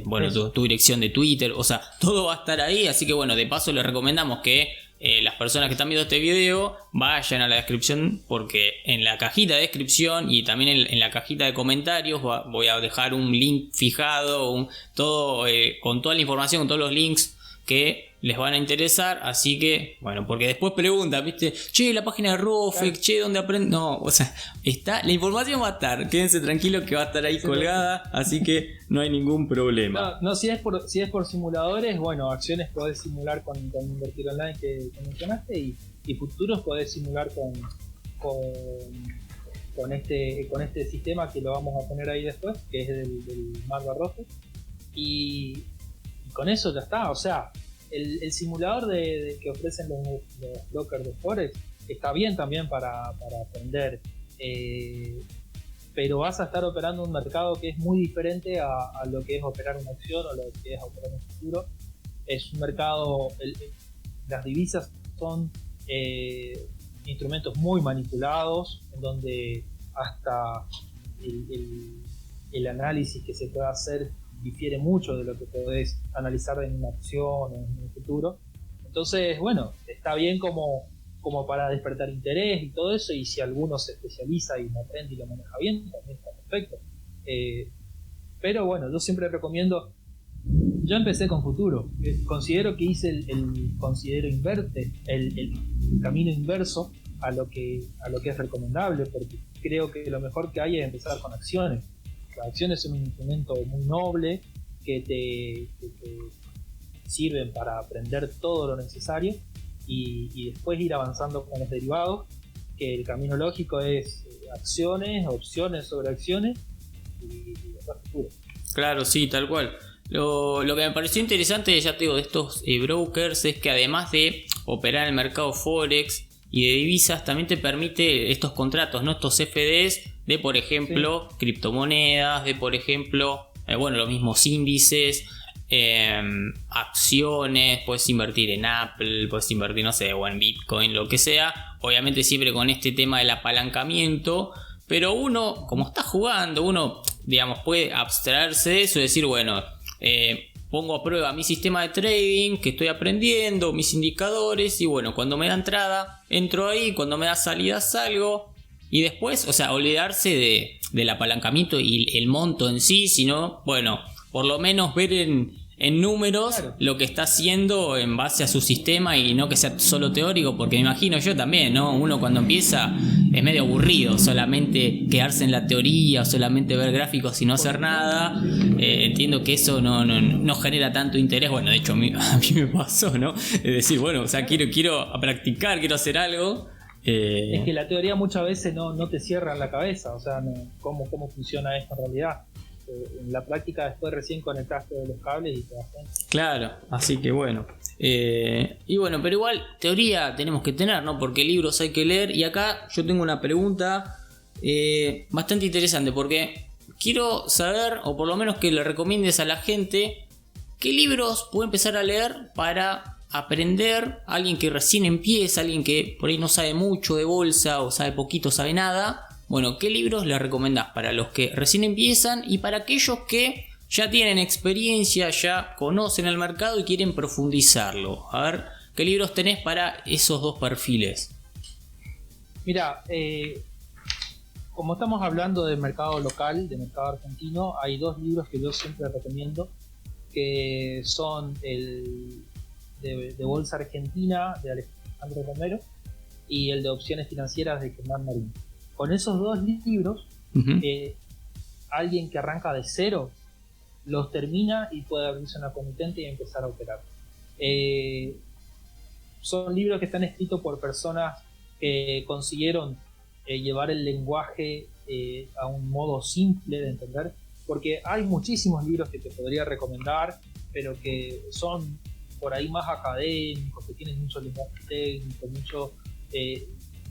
bueno, tu dirección de Twitter, o sea, todo va a estar ahí, así que bueno, de paso les recomendamos que las personas que están viendo este video vayan a la descripción, porque en la cajita de descripción y también en la cajita de comentarios voy a dejar un link fijado, todo con toda la información, con todos los links que les van a interesar, así que bueno, porque después preguntan, viste, che, la página de Rofex, che, ¿dónde aprendo? No, o sea, la información va a estar, quédense tranquilos que va a estar ahí colgada, así que no hay ningún problema. No, si es por simuladores, bueno, acciones podés simular con Invertir Online que mencionaste y futuros podés simular con este sistema que lo vamos a poner ahí después, que es del Matt Barrofes, y con eso ya está. O sea, el simulador que ofrecen los brokers de Forex está bien también para aprender, pero vas a estar operando un mercado que es muy diferente a lo que es operar una acción o lo que es operar un futuro. Es un mercado, las divisas son instrumentos muy manipulados, en donde hasta el análisis que se puede hacer difiere mucho de lo que podés analizar en una acción o en un futuro. Entonces, bueno, está bien como para despertar interés y todo eso, y si alguno se especializa y lo aprende y lo maneja bien, también está perfecto. Pero bueno, yo siempre recomiendo, yo empecé con futuro, considero que hice el camino inverso a lo que es recomendable, porque creo que lo mejor que hay es empezar con acciones. Las acciones son un instrumento muy noble que te sirven para aprender todo lo necesario y después ir avanzando con los derivados, que el camino lógico es acciones, opciones sobre acciones y después futuro. Claro, sí, tal cual. Lo que me pareció interesante, ya te digo, de estos brokers es que además de operar en el mercado Forex y de divisas, también te permite estos contratos, ¿no? Estos CFDs de, por ejemplo, sí, criptomonedas, de, por ejemplo, bueno, los mismos índices, acciones, puedes invertir en Apple, puedes invertir, no sé, o en Bitcoin, lo que sea, obviamente siempre con este tema del apalancamiento, pero uno, como está jugando, uno, digamos, puede abstraerse de eso y decir, bueno, pongo a prueba mi sistema de trading que estoy aprendiendo, mis indicadores, y bueno, cuando me da entrada, entro ahí, cuando me da salida, salgo. Y después, o sea, olvidarse del apalancamiento y el monto en sí, sino, bueno, por lo menos ver en números, claro, lo que está haciendo en base a su sistema y no que sea solo teórico, porque me imagino yo también, ¿no? Uno cuando empieza es medio aburrido solamente quedarse en la teoría o solamente ver gráficos y no hacer nada. Entiendo que eso no genera tanto interés. Bueno, de hecho a mí me pasó, ¿no? Es decir, bueno, o sea, quiero practicar, quiero hacer algo. Es que la teoría muchas veces no te cierra en la cabeza, o sea, cómo funciona esto en realidad. En la práctica después recién conectaste los cables y te das cuenta. Claro, así que bueno. Y bueno, pero igual teoría tenemos que tener, ¿no? Porque libros hay que leer. Y acá yo tengo una pregunta bastante interesante, porque quiero saber, o por lo menos que le recomiendes a la gente, qué libros puede empezar a leer para aprender. Alguien que recién empieza, alguien que por ahí no sabe mucho de bolsa o sabe poquito, sabe nada. Bueno, ¿qué libros le recomendás para los que recién empiezan y para aquellos que ya tienen experiencia, ya conocen el mercado y quieren profundizarlo? A ver, ¿Qué libros tenés para esos dos perfiles? Mira, como estamos hablando de mercado local, de mercado argentino, hay dos libros que yo siempre recomiendo, que son el de Bolsa Argentina, de Alejandro Romero, y el de Opciones Financieras, de Germán Marín. Con esos dos libros, alguien que arranca de cero, los termina y puede abrirse una comitente y empezar a operar. Son libros que están escritos por personas que consiguieron llevar el lenguaje a un modo simple de entender, porque hay muchísimos libros que te podría recomendar, pero que son por ahí más académicos, que tienen mucho lenguaje técnico,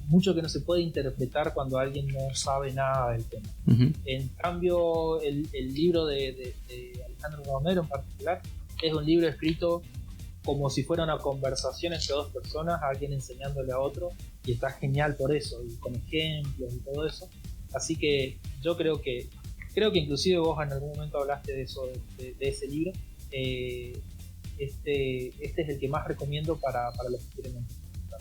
mucho que no se puede interpretar cuando alguien no sabe nada del tema. En cambio, el libro de Alejandro Romero en particular es un libro escrito como si fuera una conversación entre dos personas, alguien enseñándole a otro, y está genial por eso, y con ejemplos y todo eso. Así que yo creo que inclusive vos en algún momento hablaste de eso, de ese libro. Este es el que más recomiendo para los que quieren empezar.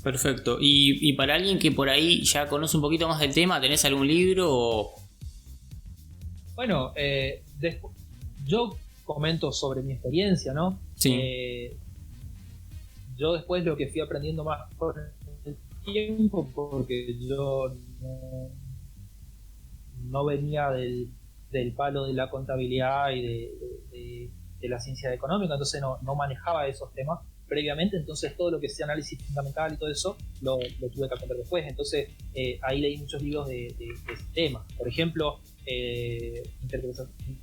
Perfecto. Y para alguien que por ahí ya conoce un poquito más del tema, ¿tenés algún libro? Bueno, yo comento sobre mi experiencia, ¿no? Sí. Yo después lo que fui aprendiendo más por el tiempo, porque yo no venía del palo de la contabilidad y de la ciencia económica, entonces no manejaba esos temas previamente, entonces todo lo que sea análisis fundamental y todo eso lo tuve que aprender después. Entonces ahí leí muchos libros de ese tema. Por ejemplo,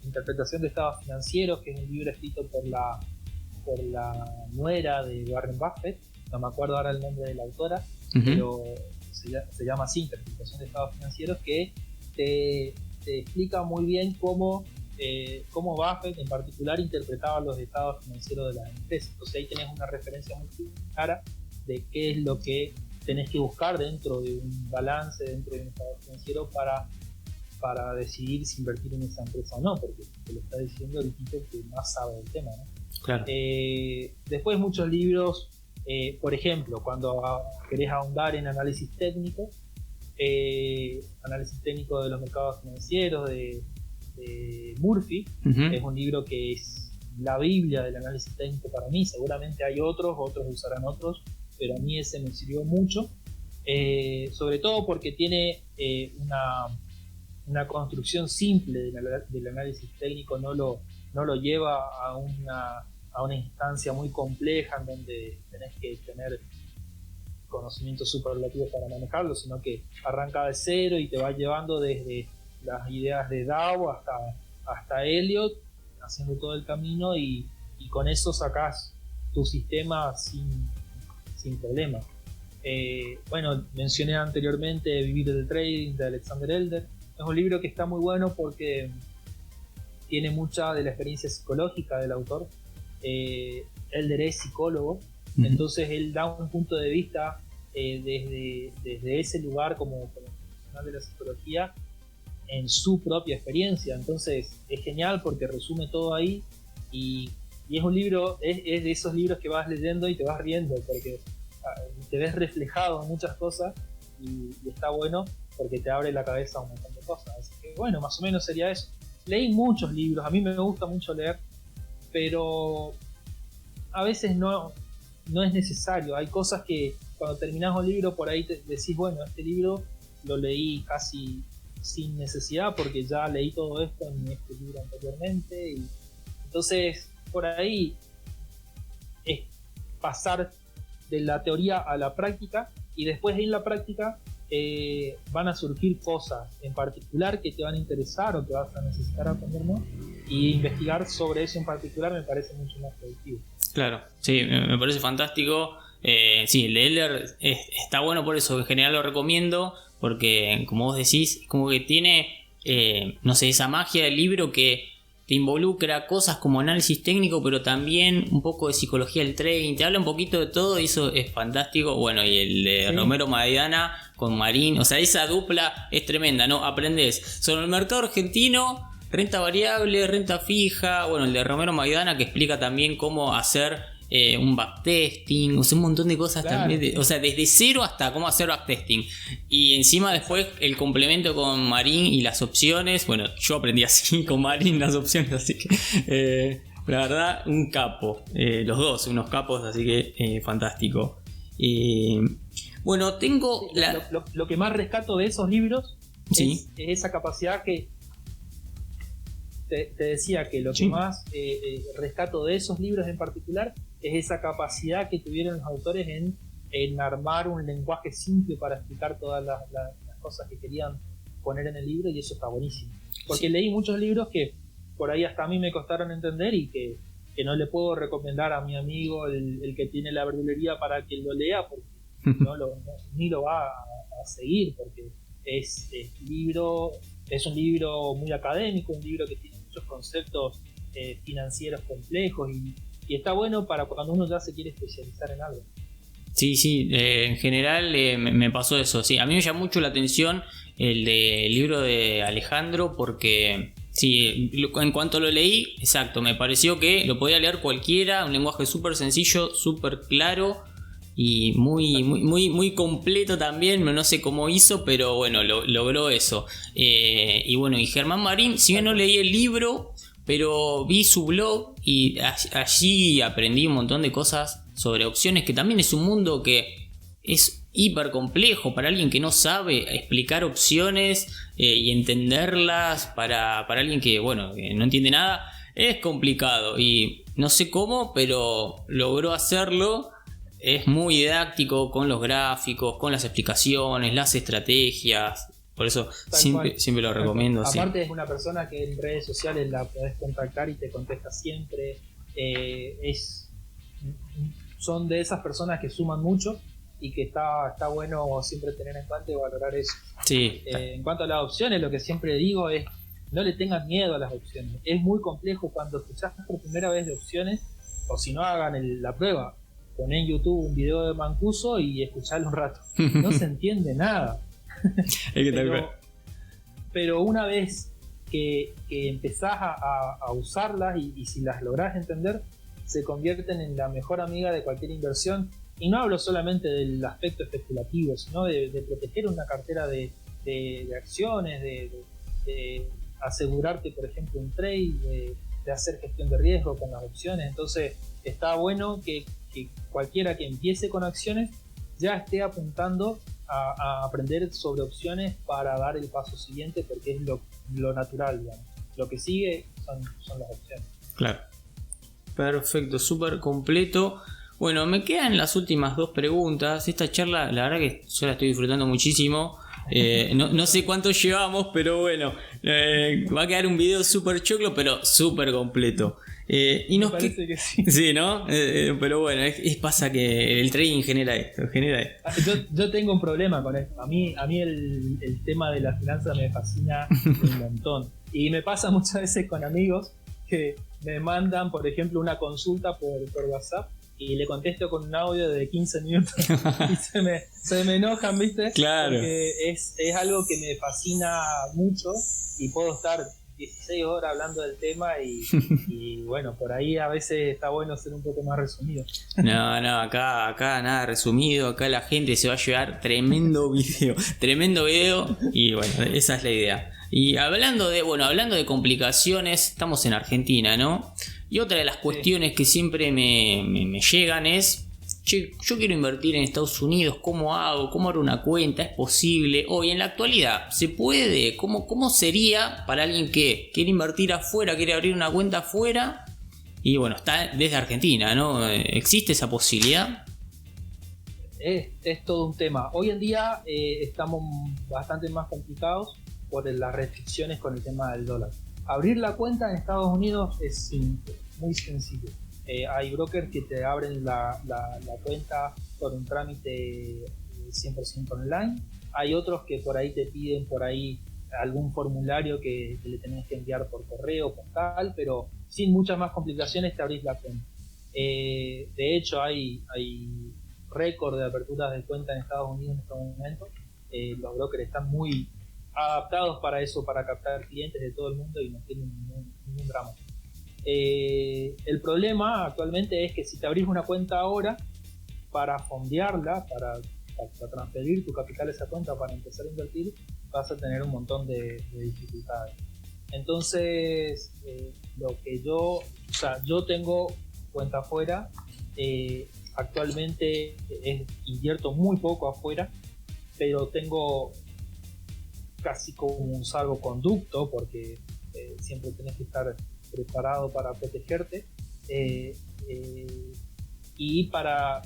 Interpretación de estados financieros, que es un libro escrito por la nuera de Warren Buffett, no me acuerdo ahora el nombre de la autora, pero se llama así, Interpretación de estados financieros, que te explica muy bien cómo Buffett en particular interpretaba los estados financieros de las empresas. Entonces ahí tenés una referencia muy clara de qué es lo que tenés que buscar dentro de un balance, dentro de un estado financiero para decidir si invertir en esa empresa o no, porque te lo está diciendo el tipo que más sabe del tema, ¿no? Claro. Después muchos libros, por ejemplo, cuando querés ahondar en análisis técnico de los mercados financieros, de Murphy, es un libro que es la Biblia del análisis técnico para mí. Seguramente hay otros usarán otros, pero a mí ese me sirvió mucho, sobre todo porque tiene una construcción simple del análisis técnico, no lo lleva a una instancia muy compleja en donde tenés que tener conocimientos superlativos para manejarlo, sino que arranca de cero y te va llevando desde las ideas de Dow hasta Elliott, haciendo todo el camino, y con eso sacás tu sistema sin problema. Bueno, mencioné anteriormente Vivir del Trading, de Alexander Elder. Es un libro que está muy bueno porque tiene mucha de la experiencia psicológica del autor. Elder es psicólogo, entonces él da un punto de vista desde ese lugar como profesional de la psicología en su propia experiencia. Entonces es genial porque resume todo ahí, y es un libro, es de esos libros que vas leyendo y te vas riendo porque te ves reflejado en muchas cosas, y está bueno porque te abre la cabeza a un montón de cosas. Así que bueno, más o menos sería eso. Leí muchos libros, a mí me gusta mucho leer, pero a veces no es necesario. Hay cosas que cuando terminás un libro por ahí te decís, bueno, este libro lo leí casi sin necesidad porque ya leí todo esto en este libro anteriormente, y entonces por ahí es pasar de la teoría a la práctica, y después en la práctica van a surgir cosas en particular que te van a interesar o que vas a necesitar aprender, ¿no? Y investigar sobre eso en particular me parece mucho más productivo. Claro, sí, me parece fantástico. Sí, el de Elder está bueno, por eso en general lo recomiendo, porque como vos decís, como que tiene, no sé, esa magia del libro que te involucra cosas como análisis técnico, pero también un poco de psicología del trading, te habla un poquito de todo y eso es fantástico. Bueno, y el de Romero Maidana con Marín, o sea, esa dupla es tremenda, ¿no? Aprendés sobre el mercado argentino, renta variable, renta fija. Bueno, el de Romero Maidana que explica también cómo hacer un backtesting, o sea, un montón de cosas Claro. también. O sea, desde cero hasta cómo hacer backtesting. Y encima después el complemento con Marín y las opciones. Bueno, yo aprendí así con Marín las opciones, así que la verdad, un capo. Los dos, unos capos, así que fantástico. Bueno, tengo Lo que más rescato de esos libros Sí. es esa capacidad que te decía que lo Sí. que más rescato de esos libros en particular es esa capacidad que tuvieron los autores en armar un lenguaje simple para explicar todas las cosas que querían poner en el libro, y eso está buenísimo. Porque Sí. leí muchos libros que por ahí hasta a mí me costaron entender y que no le puedo recomendar a mi amigo el que tiene la verdulería para que lo lea, porque ni lo va a seguir, porque es un libro muy académico, un libro que tiene muchos conceptos financieros complejos, y está bueno para cuando uno ya se quiere especializar en algo. Sí, en general me pasó eso. Sí, a mí me llamó mucho la atención el libro de Alejandro porque, sí, en cuanto lo leí, exacto, me pareció que lo podía leer cualquiera, un lenguaje súper sencillo, súper claro y muy completo también. No sé cómo hizo, pero bueno, logró eso. Y bueno, y Germán Marín, si bien no leí el libro, pero vi su blog y allí aprendí un montón de cosas sobre opciones, que también es un mundo que es hiper complejo para alguien que no sabe explicar opciones y entenderlas para alguien que, bueno, que no entiende nada. Es complicado y no sé cómo, pero logró hacerlo. Es muy didáctico con los gráficos, con las explicaciones, las estrategias. Por eso siempre lo recomiendo. Aparte es una persona que en redes sociales la podés contactar y te contesta siempre. Son de esas personas que suman mucho y que está bueno siempre tener en cuenta y valorar eso. Sí. En cuanto a las opciones, lo que siempre digo es: no le tengan miedo a las opciones. Es muy complejo cuando escuchás por primera vez de opciones, o si no, hagan la prueba. Poné en YouTube un video de Mancuso y escuchalo un rato. No se entiende nada. Pero una vez que empezás a usarlas y si las lográs entender, se convierten en la mejor amiga de cualquier inversión. Y no hablo solamente del aspecto especulativo, sino de proteger una cartera de acciones, de asegurarte, por ejemplo, un trade, de hacer gestión de riesgo con las opciones. Entonces está bueno que cualquiera que empiece con acciones ya esté apuntando a aprender sobre opciones para dar el paso siguiente, porque es lo natural, digamos. Lo que sigue son las opciones. Claro. Perfecto, súper completo. Bueno, me quedan las últimas dos preguntas. Esta charla, la verdad que yo la estoy disfrutando muchísimo. No sé cuánto llevamos, pero bueno, va a quedar un video súper choclo, pero súper completo. Me parece que sí. Sí, ¿no? Pero bueno, pasa que el trading genera esto. Yo tengo un problema con esto. A mí el tema de la finanza me fascina un montón. Y me pasa muchas veces con amigos que me mandan, por ejemplo, una consulta por WhatsApp y le contesto con un audio de 15 minutos y se me enojan, ¿viste? Claro. Porque es algo que me fascina mucho y puedo estar 16 horas hablando del tema y bueno, por ahí a veces está bueno ser un poco más resumido. No, acá nada resumido, acá la gente se va a llevar tremendo video y bueno, esa es la idea. Y hablando de complicaciones, estamos en Argentina, ¿no? Y otra de las cuestiones que siempre me llegan es: che, yo quiero invertir en Estados Unidos, ¿cómo hago? ¿Cómo abro una cuenta? ¿Es posible? Hoy en la actualidad, ¿se puede? ¿Cómo sería para alguien que quiere invertir afuera, quiere abrir una cuenta afuera? Y bueno, está desde Argentina, ¿no? ¿Existe esa posibilidad? Es todo un tema. Hoy en día estamos bastante más complicados por las restricciones con el tema del dólar. Abrir la cuenta en Estados Unidos es simple, muy sencillo. Hay brokers que te abren la cuenta por un trámite 100% online. Hay otros que por ahí te piden algún formulario que le tenés que enviar por correo, postal, pero sin muchas más complicaciones te abrís la cuenta. De hecho, hay récord de aperturas de cuenta en Estados Unidos en estos momentos. Los brokers están muy adaptados para eso, para captar clientes de todo el mundo y no tienen ningún drama. El problema actualmente es que si te abrís una cuenta ahora, para fondearla, para transferir tu capital a esa cuenta, para empezar a invertir, vas a tener un montón de dificultades. Entonces, yo tengo cuenta afuera, actualmente invierto muy poco afuera, pero tengo casi como un salvoconducto, porque siempre tenés que estar preparado para protegerte, y para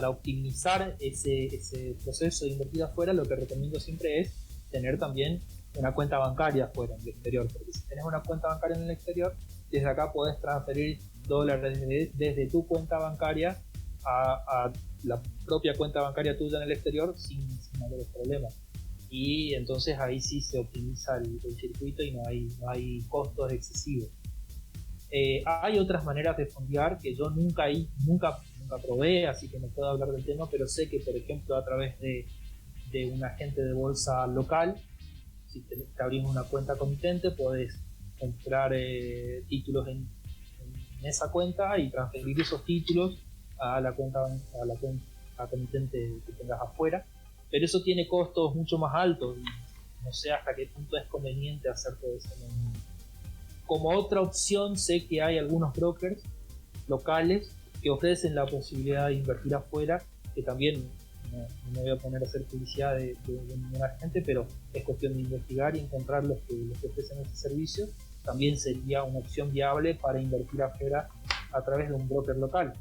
optimizar ese proceso de invertir afuera, lo que recomiendo siempre es tener también una cuenta bancaria afuera, en el exterior, porque si tenés una cuenta bancaria en el exterior, desde acá podés transferir dólares desde tu cuenta bancaria a la propia cuenta bancaria tuya en el exterior sin mayores problemas. Y entonces ahí sí se optimiza el circuito y no hay costos excesivos. Hay otras maneras de fondear que yo nunca probé, así que no puedo hablar del tema, pero sé que, por ejemplo, a través de un agente de bolsa local, si te abrís una cuenta comitente, podés comprar títulos en esa cuenta y transferir esos títulos a la cuenta comitente que tengas afuera, pero eso tiene costos mucho más altos y no sé hasta qué punto es conveniente hacer todo eso. Como otra opción, sé que hay algunos brokers locales que ofrecen la posibilidad de invertir afuera, que también no me voy a poner a hacer publicidad de ninguna gente, pero es cuestión de investigar y encontrar los que ofrecen ese servicio. También sería una opción viable para invertir afuera a través de un broker local.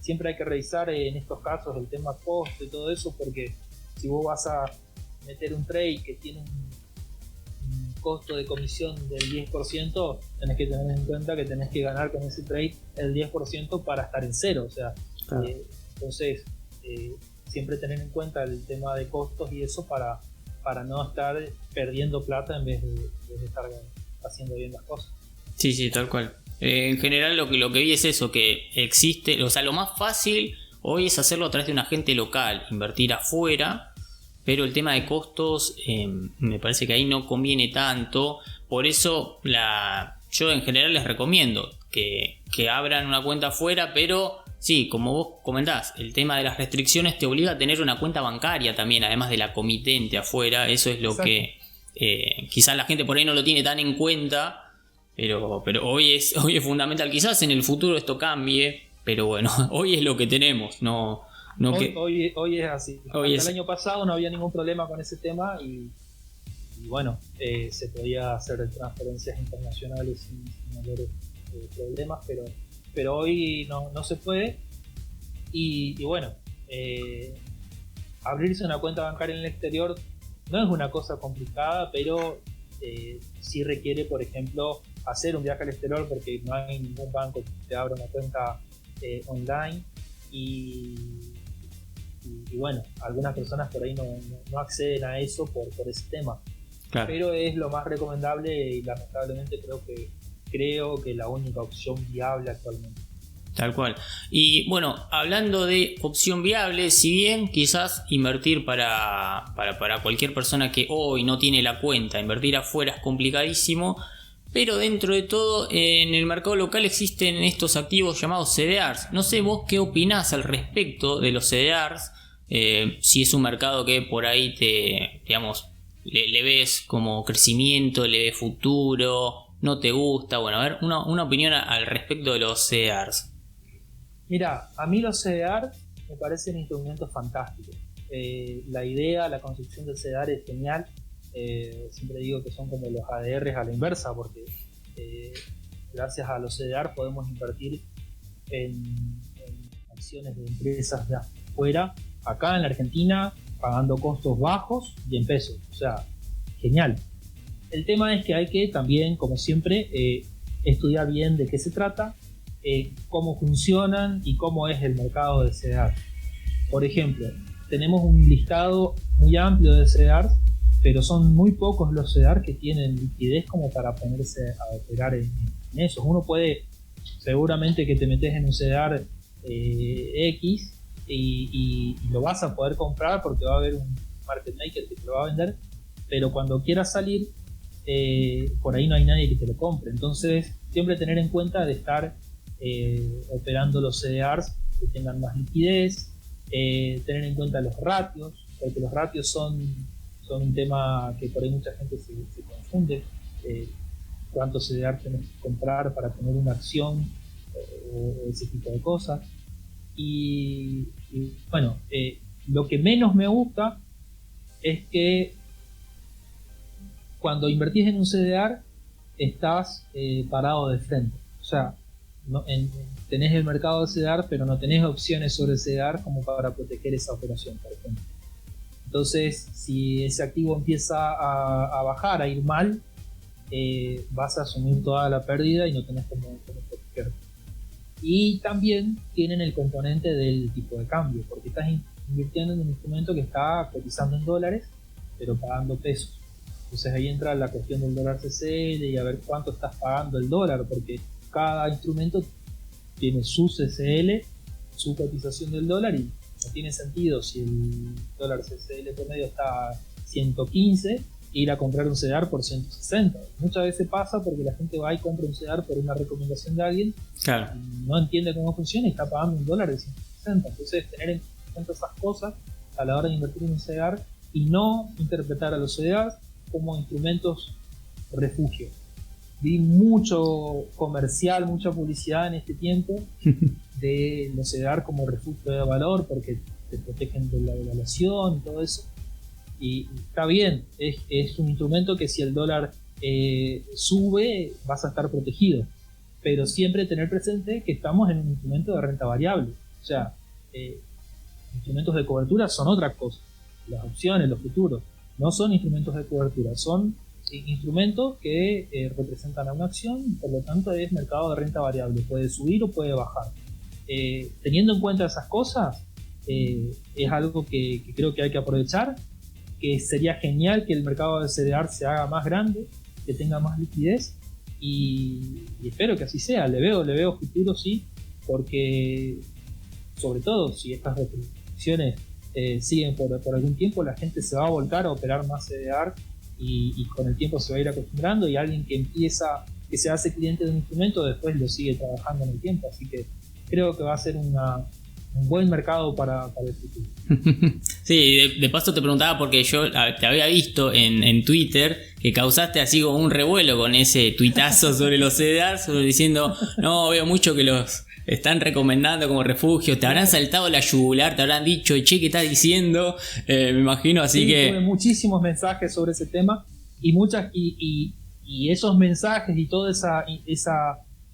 Siempre hay que revisar en estos casos el tema costo y todo eso, porque si vos vas a meter un trade que tiene un costo de comisión del 10%, tenés que tener en cuenta que tenés que ganar con ese trade el 10% para estar en cero. O sea, claro. Entonces, siempre tener en cuenta el tema de costos y eso para no estar perdiendo plata en vez de estar haciendo bien las cosas. Sí, tal cual. En general lo que vi es eso, que existe, o sea, lo más fácil hoy es hacerlo a través de un agente local, invertir afuera, pero el tema de costos me parece que ahí no conviene tanto. Por eso yo en general les recomiendo que abran una cuenta afuera, pero sí, como vos comentás, el tema de las restricciones te obliga a tener una cuenta bancaria también, además de la comitente afuera. Eso es lo Exacto. Que quizás la gente por ahí no lo tiene tan en cuenta, pero hoy es fundamental. Quizás en el futuro esto cambie, pero bueno, hoy es lo que tenemos. Hoy es así. Hasta el año pasado no había ningún problema con ese tema y bueno, se podía hacer transferencias internacionales sin mayores problemas, pero hoy no se puede. Y bueno, abrirse una cuenta bancaria en el exterior no es una cosa complicada, pero sí requiere, por ejemplo, hacer un viaje al exterior, porque no hay ningún banco que te abra una cuenta online y bueno, algunas personas por ahí no acceden a eso por ese tema. Claro. Pero es lo más recomendable y lamentablemente creo que la única opción viable actualmente. Tal cual. Y bueno, hablando de opción viable, si bien quizás invertir para cualquier persona que hoy no tiene la cuenta, invertir afuera es complicadísimo, pero dentro de todo en el mercado local existen estos activos llamados CDRs. No sé vos qué opinás al respecto de los CDRs, si es un mercado que por ahí le ves como crecimiento, le ves futuro, no te gusta. Bueno, a ver, una opinión al respecto de los CDRs. Mira, a mí los CDR me parecen instrumentos fantásticos. La idea, la construcción del CDR es genial. Siempre digo que son como los ADRs a la inversa, porque gracias a los CDR podemos invertir en acciones de empresas de afuera, acá en la Argentina, pagando costos bajos y en pesos. O sea, genial. El tema es que hay que también, como siempre, estudiar bien de qué se trata, cómo funcionan y cómo es el mercado de CDR. Por ejemplo, tenemos un listado muy amplio de CDR, pero son muy pocos los CDR que tienen liquidez como para ponerse a operar en eso. Uno puede, seguramente que te metes en un CDR X y lo vas a poder comprar porque va a haber un market maker que te lo va a vender, pero cuando quieras salir por ahí no hay nadie que te lo compre. Entonces, siempre tener en cuenta de estar operando los CDRs que tengan más liquidez, tener en cuenta los ratios, porque los ratios son un tema que por ahí mucha gente se confunde. Cuánto CDR tenés que comprar para tener una acción o ese tipo de cosas. Y bueno, lo que menos me gusta es que cuando invertís en un CDR estás parado de frente. O sea, tenés el mercado de CDR, pero no tenés opciones sobre el CDR como para proteger esa operación, por ejemplo. Entonces, si ese activo empieza a bajar, a ir mal, vas a asumir toda la pérdida y no tenés como proteger. Y también tienen el componente del tipo de cambio, porque estás invirtiendo en un instrumento que está cotizando en dólares, pero pagando pesos. Entonces ahí entra la cuestión del dólar CCL y a ver cuánto estás pagando el dólar, porque cada instrumento tiene su CCL, su cotización del dólar, y no tiene sentido si el dólar CCL promedio está a 115 ir a comprar un CDR por 160. Muchas veces pasa porque la gente va y compra un CDR por una recomendación de alguien, claro, y no entiende cómo funciona y está pagando un dólar de 160. Entonces tener en cuenta esas cosas a la hora de invertir en un CDR y no interpretar a los CDRs como instrumentos refugio. Vi mucho comercial, mucha publicidad en este tiempo de los CDR como refugio de valor porque te protegen de la devaluación y todo eso. Y está bien, es un instrumento que si el dólar sube vas a estar protegido, pero siempre tener presente que estamos en un instrumento de renta variable. O sea, instrumentos de cobertura son otra cosa. Las opciones, los futuros, no son instrumentos de cobertura, son instrumentos que representan a una acción y por lo tanto es mercado de renta variable, puede subir o puede bajar. Teniendo en cuenta esas cosas, es algo que creo que hay que aprovechar, que sería genial que el mercado de CDR se haga más grande, que tenga más liquidez y espero que así sea. Le veo futuro, sí, porque sobre todo si estas restricciones siguen por algún tiempo, la gente se va a volcar a operar más CDR y con el tiempo se va a ir acostumbrando, y alguien que se hace cliente de un instrumento después lo sigue trabajando en el tiempo, así que creo que va a ser un buen mercado para el futuro. Sí, de paso te preguntaba porque yo te había visto en Twitter que causaste así como un revuelo con ese tuitazo sobre los CDRs, diciendo, no, veo mucho que los están recomendando como refugio. Te habrán saltado la yugular, te habrán dicho, che, ¿qué estás diciendo? Me imagino, así sí, que... Tuve muchísimos mensajes sobre ese tema y esos mensajes y toda esa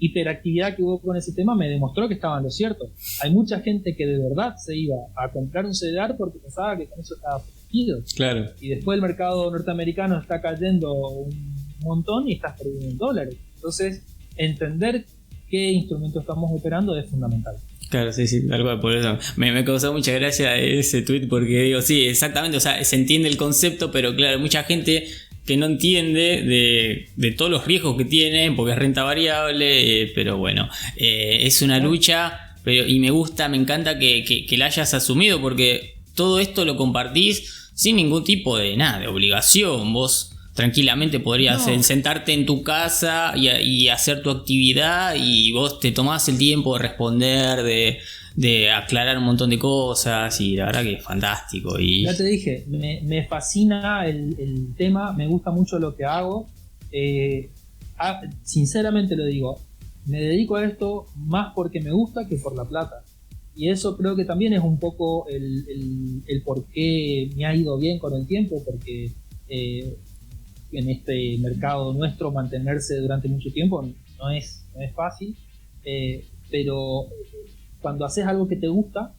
hiperactividad que hubo con ese tema me demostró que estaba en lo cierto. Hay mucha gente que de verdad se iba a comprar un CDR porque pensaba que con eso estaba protegido. Claro. Y después el mercado norteamericano está cayendo un montón y estás perdiendo en dólares. Entonces, entender qué instrumento estamos operando es fundamental. Claro, sí, tal cual, por eso me causó mucha gracia ese tweet porque digo, sí, exactamente, o sea, se entiende el concepto, pero claro, mucha gente que no entiende de todos los riesgos que tiene, porque es renta variable, pero bueno, es una lucha, y me encanta que la hayas asumido, porque todo esto lo compartís sin ningún tipo de obligación. Vos tranquilamente podrías sentarte en tu casa y hacer tu actividad, y vos te tomás el tiempo de responder, de aclarar un montón de cosas, y la verdad que es fantástico. Y ya te dije, me fascina el tema, me gusta mucho lo que hago, sinceramente lo digo, me dedico a esto más porque me gusta que por la plata, y eso creo que también es un poco el por qué me ha ido bien con el tiempo, porque en este mercado nuestro mantenerse durante mucho tiempo no es fácil, pero cuando haces algo que te gusta,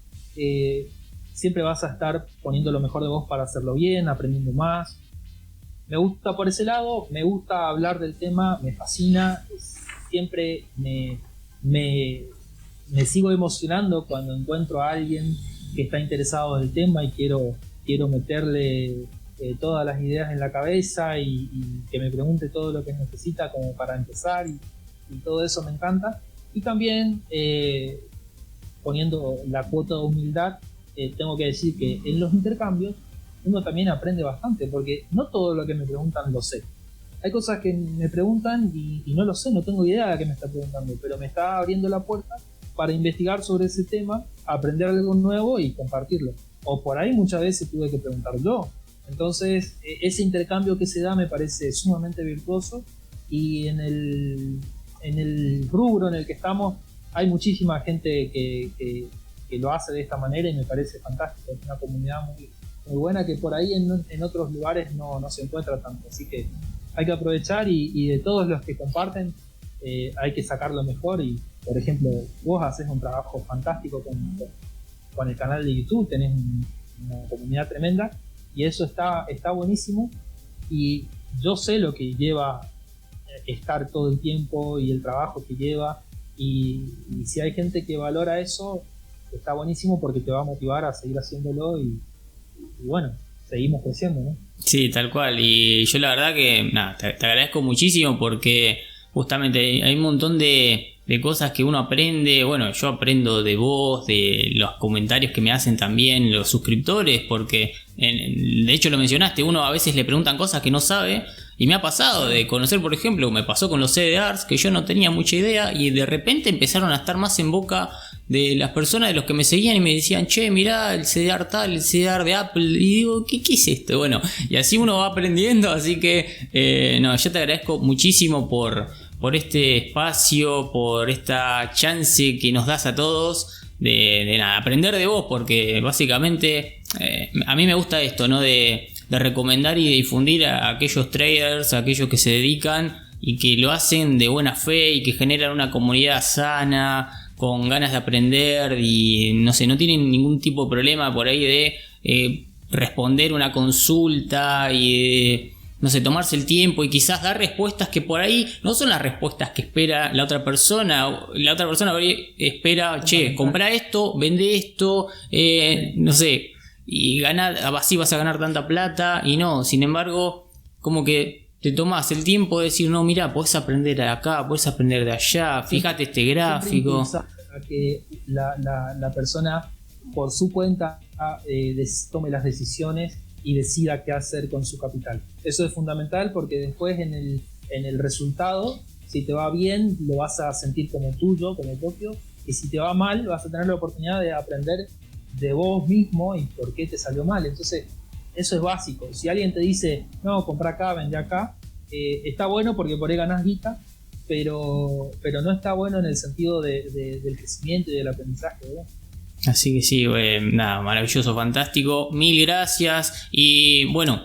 siempre vas a estar poniendo lo mejor de vos para hacerlo bien, aprendiendo más. Me gusta por ese lado, me gusta hablar del tema, me fascina, siempre me sigo emocionando cuando encuentro a alguien que está interesado en el tema y quiero meterle todas las ideas en la cabeza y que me pregunte todo lo que necesita como para empezar, y todo eso me encanta. Y también poniendo la cuota de humildad, tengo que decir que en los intercambios uno también aprende bastante, porque no todo lo que me preguntan lo sé. hay cosas que me preguntan y no lo sé, no tengo idea de qué me está preguntando, pero me está abriendo la puerta para investigar sobre ese tema, aprender algo nuevo y compartirlo. O por ahí muchas veces tuve que preguntar yo. Entonces, ese intercambio que se da me parece sumamente virtuoso, y en el rubro en el que estamos hay muchísima gente que lo hace de esta manera y me parece fantástico. Es una comunidad muy, muy buena que por ahí en otros lugares no se encuentra tanto. Así que hay que aprovechar y de todos los que comparten hay que sacar lo mejor. Y por ejemplo, vos haces un trabajo fantástico con el canal de YouTube, tenés una comunidad tremenda y eso está buenísimo, y yo sé lo que lleva estar todo el tiempo y el trabajo que lleva, y si hay gente que valora eso, está buenísimo porque te va a motivar a seguir haciéndolo y bueno, seguimos creciendo, ¿no? Sí, tal cual. Y yo la verdad que nada, te agradezco muchísimo porque justamente hay un montón de cosas que uno aprende. Bueno, yo aprendo de vos, de los comentarios que me hacen también los suscriptores, porque de hecho lo mencionaste, uno a veces le preguntan cosas que no sabe, y me ha pasado de conocer, por ejemplo, me pasó con los CDRs, que yo no tenía mucha idea y de repente empezaron a estar más en boca de las personas, de los que me seguían, y me decían, che, mirá el CDR tal, el CDR de Apple, y digo, ¿qué es esto? Bueno, y así uno va aprendiendo, así que no, yo te agradezco muchísimo por este espacio, por esta chance que nos das a todos de nada, aprender de vos, porque básicamente a mí me gusta esto, ¿no? De recomendar y de difundir a aquellos traders, a aquellos que se dedican y que lo hacen de buena fe y que generan una comunidad sana, con ganas de aprender, y no sé, no tienen ningún tipo de problema por ahí de responder una consulta y de, no sé, tomarse el tiempo y quizás dar respuestas que por ahí no son las respuestas que espera la otra persona. La otra persona por ahí espera, che, compra esto, vende esto, no sé, y ganar, así vas a ganar tanta plata, y no, sin embargo, como que te tomás el tiempo de decir, no, mira, podés aprender de acá, podés aprender de allá, fíjate este gráfico. A que la persona por su cuenta tome las decisiones y decida qué hacer con su capital. Eso es fundamental porque después en el resultado, si te va bien, lo vas a sentir como tuyo, como propio, y si te va mal, vas a tener la oportunidad de aprender de vos mismo y por qué te salió mal. Entonces, eso es básico. Si alguien te dice, no, compra acá, vende acá, está bueno porque por ahí ganás guita, pero no está bueno en el sentido del crecimiento y del aprendizaje, ¿verdad? Así que sí, nada, maravilloso, fantástico, mil gracias. Y bueno,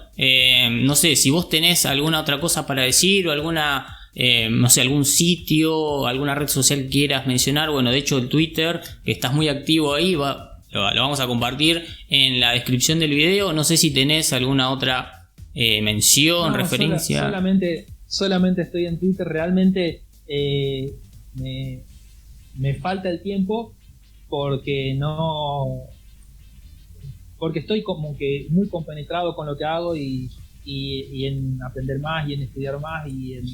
no sé, si vos tenés alguna otra cosa para decir o alguna, no sé, algún sitio, alguna red social que quieras mencionar. Bueno, de hecho el Twitter, que estás muy activo ahí, lo vamos a compartir en la descripción del video. No sé si tenés alguna otra mención, referencia. Solamente estoy en Twitter, realmente me falta el tiempo porque estoy como que muy compenetrado con lo que hago y en aprender más y en estudiar más y en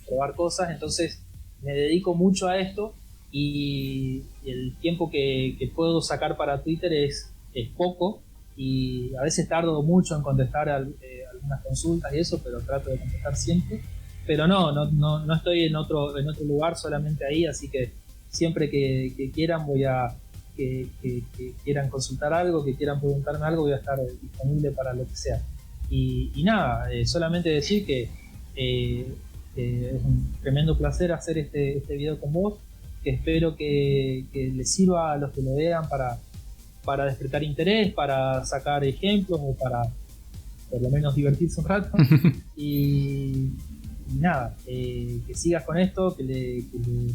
probar cosas, entonces me dedico mucho a esto y el tiempo que puedo sacar para Twitter es poco, y a veces tardo mucho en contestar algunas consultas y eso, pero trato de contestar siempre. Pero no estoy en otro lugar, solamente ahí, así que siempre que quieran que quieran consultar algo, que quieran preguntarme algo, voy a estar disponible para lo que sea. Y nada, solamente decir que es un tremendo placer hacer este video con vos, que espero que les sirva a los que lo vean para despertar interés, para sacar ejemplos o para por lo menos divertirse un rato. y nada, que sigas con esto, que le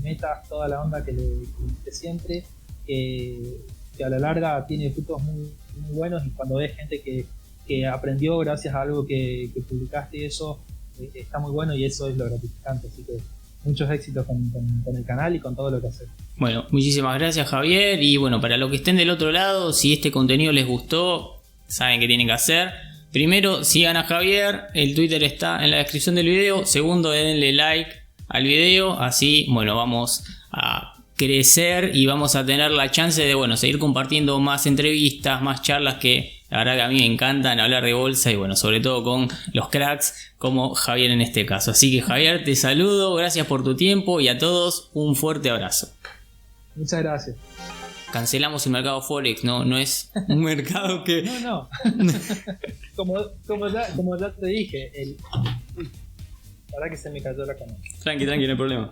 metas toda la onda que le diste siempre, que a la larga tiene frutos muy, muy buenos, y cuando ves gente que aprendió gracias a algo que publicaste, eso está muy bueno y eso es lo gratificante. Así que muchos éxitos con el canal y con todo lo que haces. Bueno, muchísimas gracias, Javier, y bueno, para los que estén del otro lado, si este contenido les gustó, saben qué tienen que hacer. Primero, sigan a Javier, el Twitter está en la descripción del video. Segundo, denle like al video, así, bueno, vamos a crecer y vamos a tener la chance de, bueno, seguir compartiendo más entrevistas, más charlas que la verdad que a mí me encantan hablar de bolsa y bueno, sobre todo con los cracks como Javier en este caso. Así que Javier, te saludo, gracias por tu tiempo y a todos un fuerte abrazo. Muchas gracias. Cancelamos el mercado Forex, no es un mercado que... No. como ya te dije, la verdad que se me cayó la cámara. Tranqui, no hay problema.